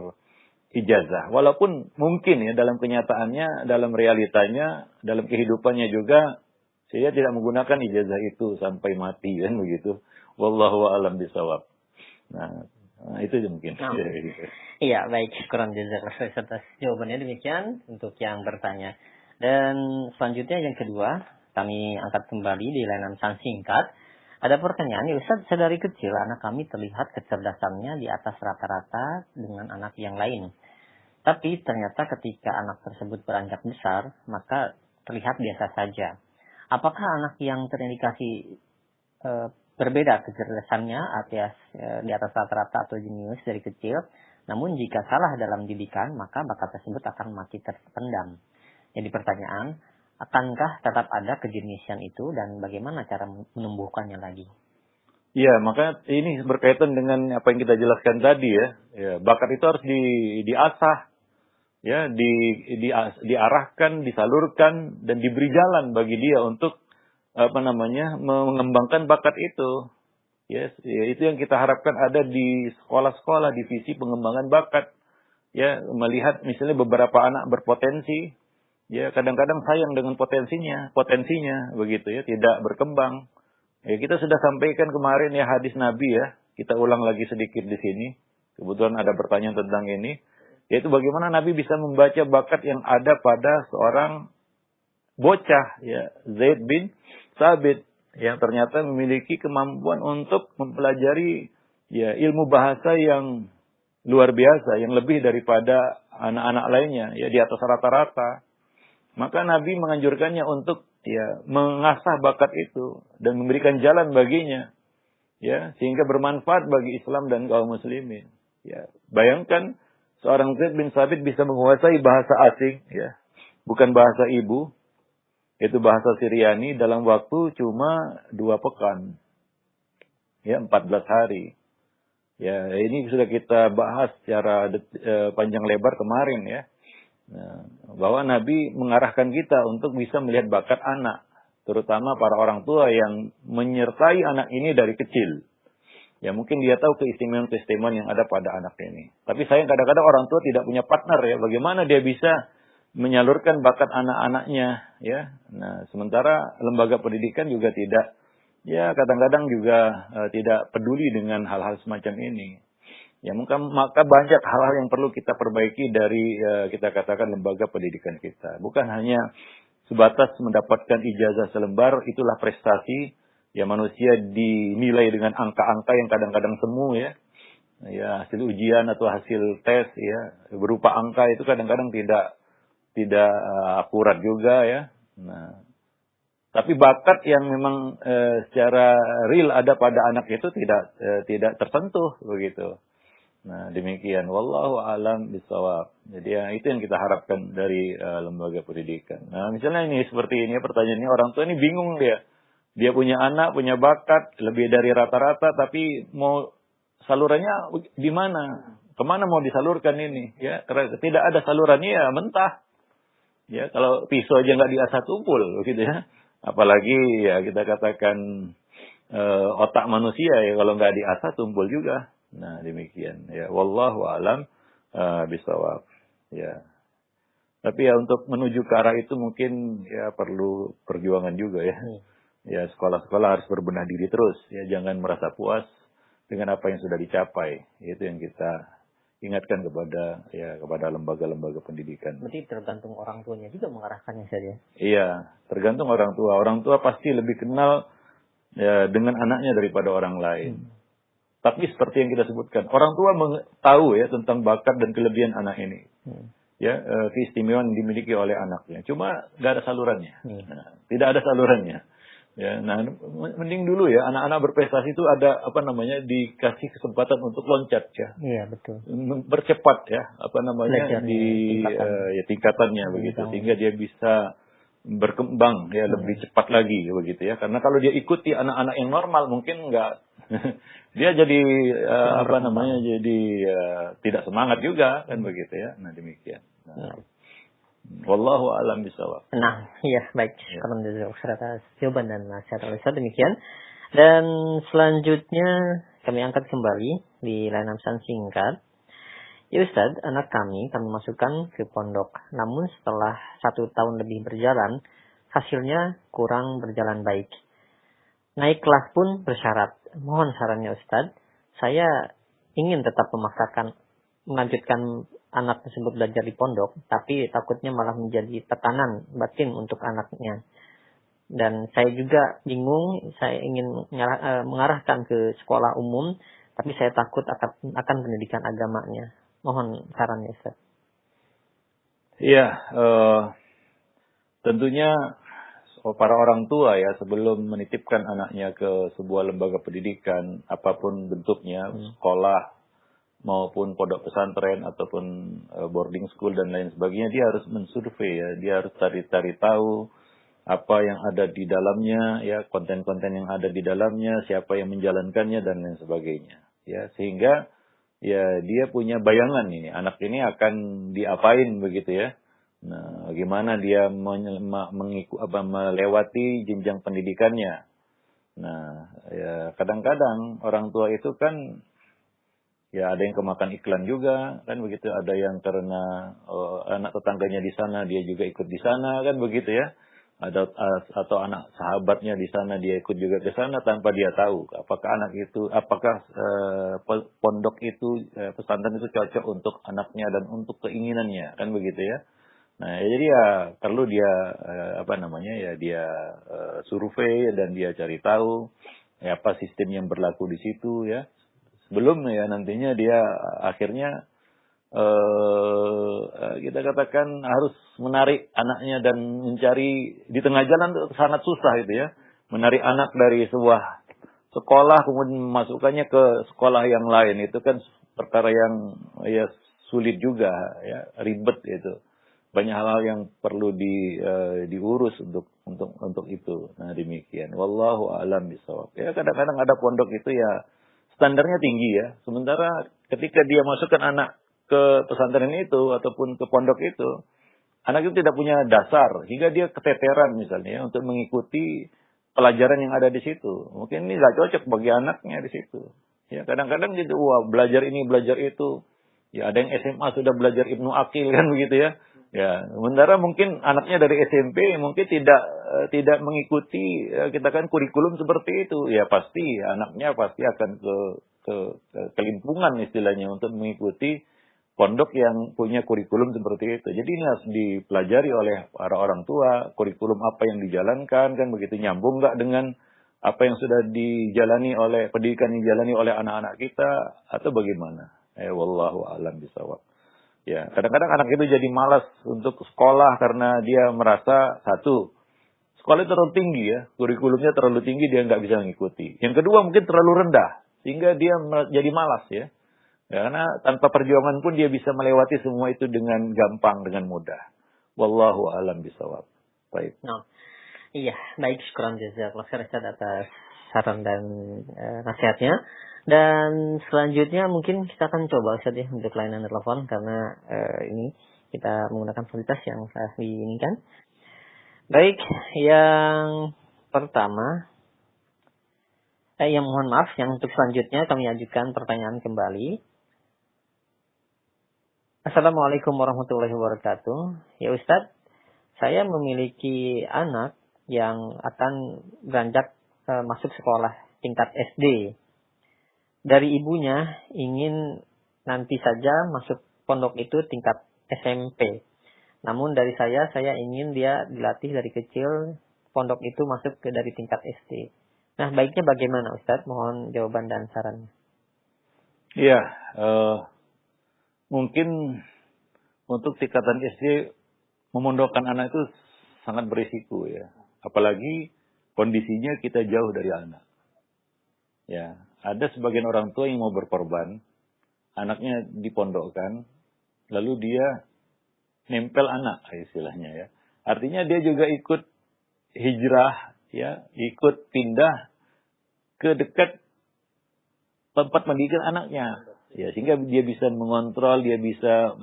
ijazah. Walaupun mungkin ya dalam kenyataannya, dalam realitanya, dalam kehidupannya juga saya tidak menggunakan ijazah itu sampai mati kan begitu. Wallahu a'lam bishawab. Nah, itu mungkin. Iya, baik. Kurang jazakallahu atas jawabannya demikian untuk yang bertanya. Dan selanjutnya yang kedua, kami angkat kembali di layanan pesan singkat. Ada pertanyaan, ya Ustaz, sedari kecil anak kami terlihat kecerdasannya di atas rata-rata dengan anak yang lain. Tapi ternyata ketika anak tersebut beranjak besar, maka terlihat biasa saja. Apakah anak yang terindikasi berbeda kecerdasannya alias di atas rata-rata atau jenius dari kecil. Namun jika salah dalam didikan, maka bakat tersebut akan mati terpendam. Jadi pertanyaan, akankah tetap ada kejeniusan itu dan bagaimana cara menumbuhkannya lagi? Ya, maka ini berkaitan dengan apa yang kita jelaskan tadi ya. Ya, bakat itu harus diasah, ya, diarahkan, disalurkan dan diberi jalan bagi dia untuk mengembangkan bakat itu. Yes, ya, itu yang kita harapkan ada di sekolah-sekolah, divisi pengembangan bakat. Ya, melihat misalnya beberapa anak berpotensi, ya kadang-kadang sayang dengan potensinya begitu ya, tidak berkembang. Ya, kita sudah sampaikan kemarin ya hadis Nabi ya, kita ulang lagi sedikit di sini. Kebetulan ada pertanyaan tentang ini, yaitu bagaimana Nabi bisa membaca bakat yang ada pada seorang bocah ya, Zaid bin Thabit, yang ternyata memiliki kemampuan untuk mempelajari ya ilmu bahasa yang luar biasa, yang lebih daripada anak-anak lainnya, ya di atas rata-rata. Maka Nabi menganjurkannya untuk ya mengasah bakat itu dan memberikan jalan baginya, ya sehingga bermanfaat bagi Islam dan kaum muslimin. Ya, bayangkan seorang Zaid bin Thabit bisa menguasai bahasa asing, ya bukan bahasa ibu, itu bahasa Syriani dalam waktu cuma 2 pekan. Ya, 14 hari. Ya, ini sudah kita bahas secara panjang lebar kemarin ya. Nah, bahwa Nabi mengarahkan kita untuk bisa melihat bakat anak. Terutama para orang tua yang menyertai anak ini dari kecil. Ya, mungkin dia tahu keistimewaan-keistimewaan yang ada pada anak ini. Tapi sayang kadang-kadang orang tua tidak punya partner ya. Bagaimana dia bisa menyalurkan bakat anak-anaknya ya. Nah, sementara lembaga pendidikan juga tidak ya kadang-kadang juga tidak peduli dengan hal-hal semacam ini. Ya, maka banyak hal-hal yang perlu kita perbaiki dari kita katakan lembaga pendidikan kita. Bukan hanya sebatas mendapatkan ijazah selembar itulah prestasi. Ya, manusia dinilai dengan angka-angka yang kadang-kadang semu ya. Ya, hasil ujian atau hasil tes ya berupa angka itu kadang-kadang tidak akurat juga ya. Nah, tapi bakat yang memang secara real ada pada anak itu tidak tersentuh begitu. Nah, demikian. Wallahu a'lam bishawab. Jadi ya, itu yang kita harapkan dari lembaga pendidikan. Nah, misalnya ini seperti ini pertanyaannya, orang tua ini bingung dia. Dia punya anak, punya bakat lebih dari rata-rata, tapi mau salurannya di mana? Kemana mau disalurkan ini? Ya, karena tidak ada salurannya ya mentah. Ya, kalau pisau aja nggak diasah tumpul, gitu ya. Apalagi ya kita katakan otak manusia ya kalau nggak diasah tumpul juga. Nah, demikian. Ya, wallahu a'lam bishawab. Ya. Tapi ya untuk menuju ke arah itu mungkin ya perlu perjuangan juga ya. Ya, sekolah-sekolah harus berbenah diri terus. Ya, jangan merasa puas dengan apa yang sudah dicapai. Itu yang kita ingatkan kepada lembaga-lembaga pendidikan. Berarti tergantung orang tuanya juga mengarahkannya saja. Iya, tergantung orang tua. Orang tua pasti lebih kenal ya, dengan anaknya daripada orang lain. Tapi seperti yang kita sebutkan, orang tua tahu ya tentang bakat dan kelebihan anak ini. Ya, keistimewaan yang dimiliki oleh anaknya. Cuma nggak ada salurannya. Nah, tidak ada salurannya. Ya, nah mending dulu ya anak-anak berprestasi itu ada dikasih kesempatan untuk loncat ya. Iya, betul. Bercepat ya Belajar tingkatannya begitu sehingga dia bisa berkembang ya lebih cepat lagi begitu ya. Karena kalau dia ikuti anak-anak yang normal mungkin enggak dia jadi jadi tidak semangat juga kan begitu ya. Nah, demikian. Wallahu a'lam bishawab. Nah, iya baik. Karena atas jawaban dan nasihat Ustaz demikian. Dan selanjutnya kami angkat kembali di layanan pesan singkat. Ya Ustaz, anak kami masukkan ke pondok. Namun setelah 1 tahun lebih berjalan, hasilnya kurang berjalan baik. Naik kelas pun bersyarat. Mohon sarannya Ustaz. Saya ingin tetap melanjutkan anak tersebut belajar di pondok, tapi takutnya malah menjadi tekanan batin untuk anaknya. Dan saya juga bingung, saya ingin mengarahkan ke sekolah umum, tapi saya takut akan pendidikan agamanya. Mohon sarannya, Ustaz. Iya, tentunya para orang tua ya sebelum menitipkan anaknya ke sebuah lembaga pendidikan apapun bentuknya, sekolah maupun pondok pesantren ataupun boarding school dan lain sebagainya, dia harus mensurvei ya, dia harus cari tahu apa yang ada di dalamnya ya, konten-konten yang ada di dalamnya, siapa yang menjalankannya dan lain sebagainya ya, sehingga ya dia punya bayangan ini anak ini akan diapain begitu ya. Nah, bagaimana dia melewati jenjang pendidikannya. Nah, ya kadang-kadang orang tua itu kan ya ada yang kemakan iklan juga kan begitu, ada yang karena anak tetangganya di sana dia juga ikut di sana kan begitu ya. Atau anak sahabatnya di sana dia ikut juga ke sana tanpa dia tahu apakah pondok itu pesantren itu cocok untuk anaknya dan untuk keinginannya kan begitu ya. Nah, jadi ya perlu dia dia survei dan dia cari tahu ya apa sistem yang berlaku di situ ya. Sebelum ya nantinya dia akhirnya kita katakan harus menarik anaknya dan mencari di tengah jalan itu sangat susah itu ya. Menarik anak dari sebuah sekolah kemudian memasukkannya ke sekolah yang lain itu kan perkara yang ya sulit juga ya, ribet itu. Banyak hal-hal yang perlu diurus untuk itu. Nah, demikian. Wallahu a'lam bishawab. Ya kadang-kadang ada pondok itu ya standarnya tinggi ya. Sementara ketika dia masukkan anak ke pesantren itu ataupun ke pondok itu, anak itu tidak punya dasar hingga dia keteteran misalnya ya, untuk mengikuti pelajaran yang ada di situ. Mungkin ini nggak cocok bagi anaknya di situ. Ya kadang-kadang gitu, wah belajar ini belajar itu. Ya ada yang SMA sudah belajar Ibnu Aqil kan begitu ya. Ya, sementara mungkin anaknya dari SMP mungkin tidak mengikuti kita kan kurikulum seperti itu. Ya pasti anaknya pasti akan ke kelimpungan istilahnya untuk mengikuti pondok yang punya kurikulum seperti itu. Jadi ini harus dipelajari oleh para orang tua, kurikulum apa yang dijalankan kan begitu, nyambung nggak dengan apa yang sudah dijalani oleh pendidikan yang dijalani oleh anak-anak kita atau bagaimana? Wallahu a'lam bishawab. Ya, kadang-kadang anak itu jadi malas untuk sekolah karena dia merasa satu, sekolah terlalu tinggi ya, kurikulumnya terlalu tinggi dia nggak bisa mengikuti. Yang kedua mungkin terlalu rendah sehingga dia jadi malas ya. Ya, karena tanpa perjuangan pun dia bisa melewati semua itu dengan gampang, dengan mudah. Wallahu a'lam bishawab. Baik. No. Iya, baik, syukran jazakallahu khairan atas saran dan nasihatnya. Dan selanjutnya mungkin kita akan coba Ustaz ya untuk layanan telepon karena ini kita menggunakan fasilitas yang saya diinginkan. Baik, yang pertama yang mohon maaf yang untuk selanjutnya kami ajukan pertanyaan kembali. Assalamualaikum warahmatullahi wabarakatuh. Ya Ustaz, saya memiliki anak yang akan beranjak masuk sekolah tingkat SD. Dari ibunya ingin nanti saja masuk pondok itu tingkat SMP. Namun dari saya ingin dia dilatih dari kecil pondok itu masuk ke dari tingkat SD. Nah, baiknya bagaimana Ustaz? Mohon jawaban dan sarannya. Iya, mungkin untuk tingkatan SD memondokkan anak itu sangat berisiko ya. Apalagi kondisinya kita jauh dari anak. Ya, ada sebagian orang tua yang mau berkorban, anaknya dipondokkan, lalu dia nempel anak istilahnya ya. Artinya dia juga ikut hijrah ya, ikut pindah ke dekat tempat pendidikan anaknya. Ya, sehingga dia bisa mengontrol, dia bisa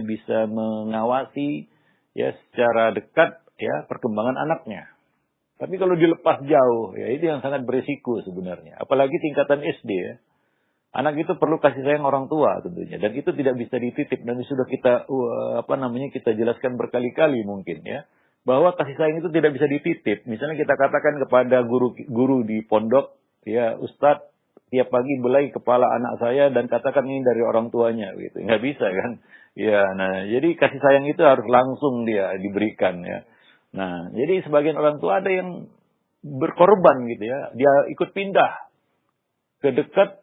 bisa mengawasi ya secara dekat ya perkembangan anaknya. Tapi kalau dilepas jauh, ya itu yang sangat berisiko sebenarnya. Apalagi tingkatan SD ya. Anak itu perlu kasih sayang orang tua tentunya. Dan itu tidak bisa dititip. Dan sudah kita kita jelaskan berkali-kali mungkin ya. Bahwa kasih sayang itu tidak bisa dititip. Misalnya kita katakan kepada guru di pondok, ya Ustadz, tiap pagi belai kepala anak saya dan katakan ini dari orang tuanya. Gitu. Nggak bisa kan. Ya, nah jadi kasih sayang itu harus langsung dia diberikan ya. Nah, jadi sebagian orang tua ada yang berkorban gitu ya. Dia ikut pindah ke dekat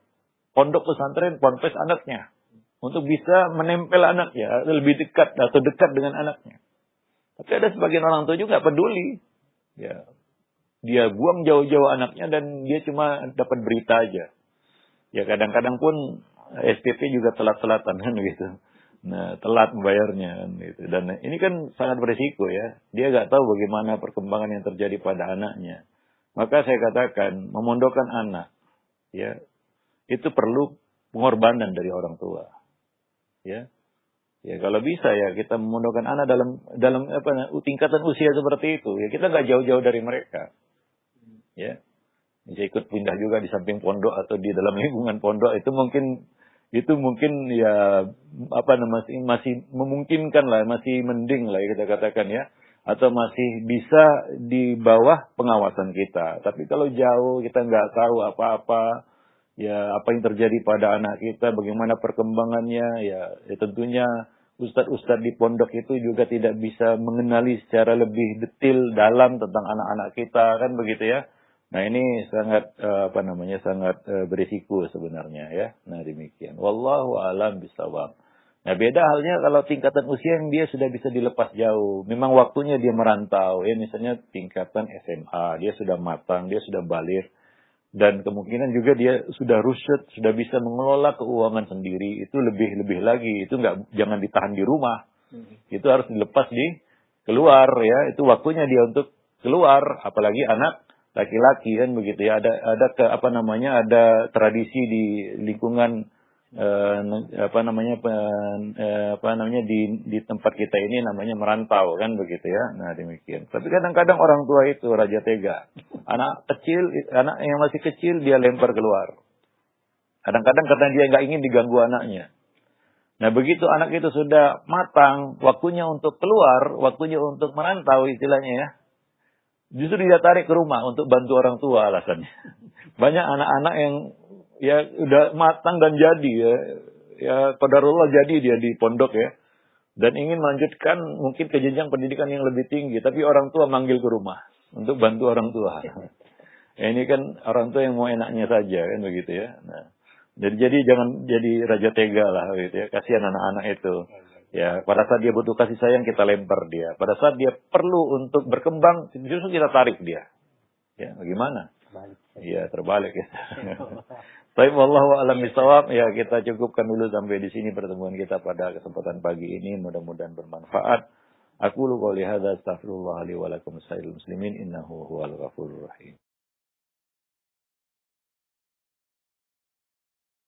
pondok pesantren, ponpes anaknya. Untuk bisa menempel anaknya, lebih dekat atau dekat dengan anaknya. Tapi ada sebagian orang tua juga peduli. Ya, dia buang jauh-jauh anaknya dan dia cuma dapat berita aja. Ya kadang-kadang pun SPP juga telat-telatan kan gitu. Nah, telat membayarnya kan gitu. Dan ini kan sangat berisiko ya. Dia nggak tahu bagaimana perkembangan yang terjadi pada anaknya. Maka saya katakan memondokkan anak, ya itu perlu pengorbanan dari orang tua. Ya, ya kalau bisa ya kita memondokkan anak dalam tingkatan usia seperti itu. Ya kita nggak jauh-jauh dari mereka. Ya, bisa ikut pindah juga di samping pondok atau di dalam lingkungan pondok itu mungkin ya masih memungkinkan lah, masih mending lah kita katakan ya, atau masih bisa di bawah pengawasan kita. Tapi kalau jauh kita nggak tahu apa-apa, ya apa yang terjadi pada anak kita, bagaimana perkembangannya, ya tentunya ustadz-ustadz di pondok itu juga tidak bisa mengenali secara lebih detail dalam tentang anak-anak kita kan begitu ya. Nah ini sangat sangat berisiko sebenarnya ya. Nah demikian. Wallahu a'lam bishawab. Nah beda halnya kalau tingkatan usia yang dia sudah bisa dilepas jauh. Memang waktunya dia merantau ya, misalnya tingkatan SMA, dia sudah matang, dia sudah baligh dan kemungkinan juga dia sudah rusyad, sudah bisa mengelola keuangan sendiri. Itu lebih lagi. Itu jangan ditahan di rumah. Itu harus dilepas keluar ya. Itu waktunya dia untuk keluar, apalagi anak laki-laki kan begitu ya, ada tradisi di lingkungan di tempat kita ini namanya merantau kan begitu ya. Nah demikian. Tapi kadang-kadang orang tua itu raja tega, anak yang masih kecil dia lempar keluar, kadang-kadang karena dia nggak ingin diganggu anaknya. Nah begitu anak itu sudah matang, waktunya untuk keluar, waktunya untuk merantau istilahnya ya, justru dia tarik ke rumah untuk bantu orang tua alasannya. Banyak anak-anak yang ya udah matang dan jadi ya qadarullah jadi dia di pondok ya, dan ingin melanjutkan mungkin ke jenjang pendidikan yang lebih tinggi, tapi orang tua manggil ke rumah untuk bantu orang tua. Ya, ini kan orang tua yang mau enaknya saja kan begitu ya. Nah, jadi jangan jadi raja tega lah gitu ya. Kasihan anak-anak itu. Ya, pada saat dia butuh kasih sayang kita lempar dia. Pada saat dia perlu untuk berkembang justru kita tarik dia. Ya, bagaimana? Iya, terbalik ya. Baik, wallahu a'lam bishawab. Ya, kita cukupkan dulu sampai di sini pertemuan kita pada kesempatan pagi ini. Mudah-mudahan bermanfaat. Aku qouli hadza astaghfirullah li wa lakum sayyidul muslimin innahu huwal ghafurur rahim.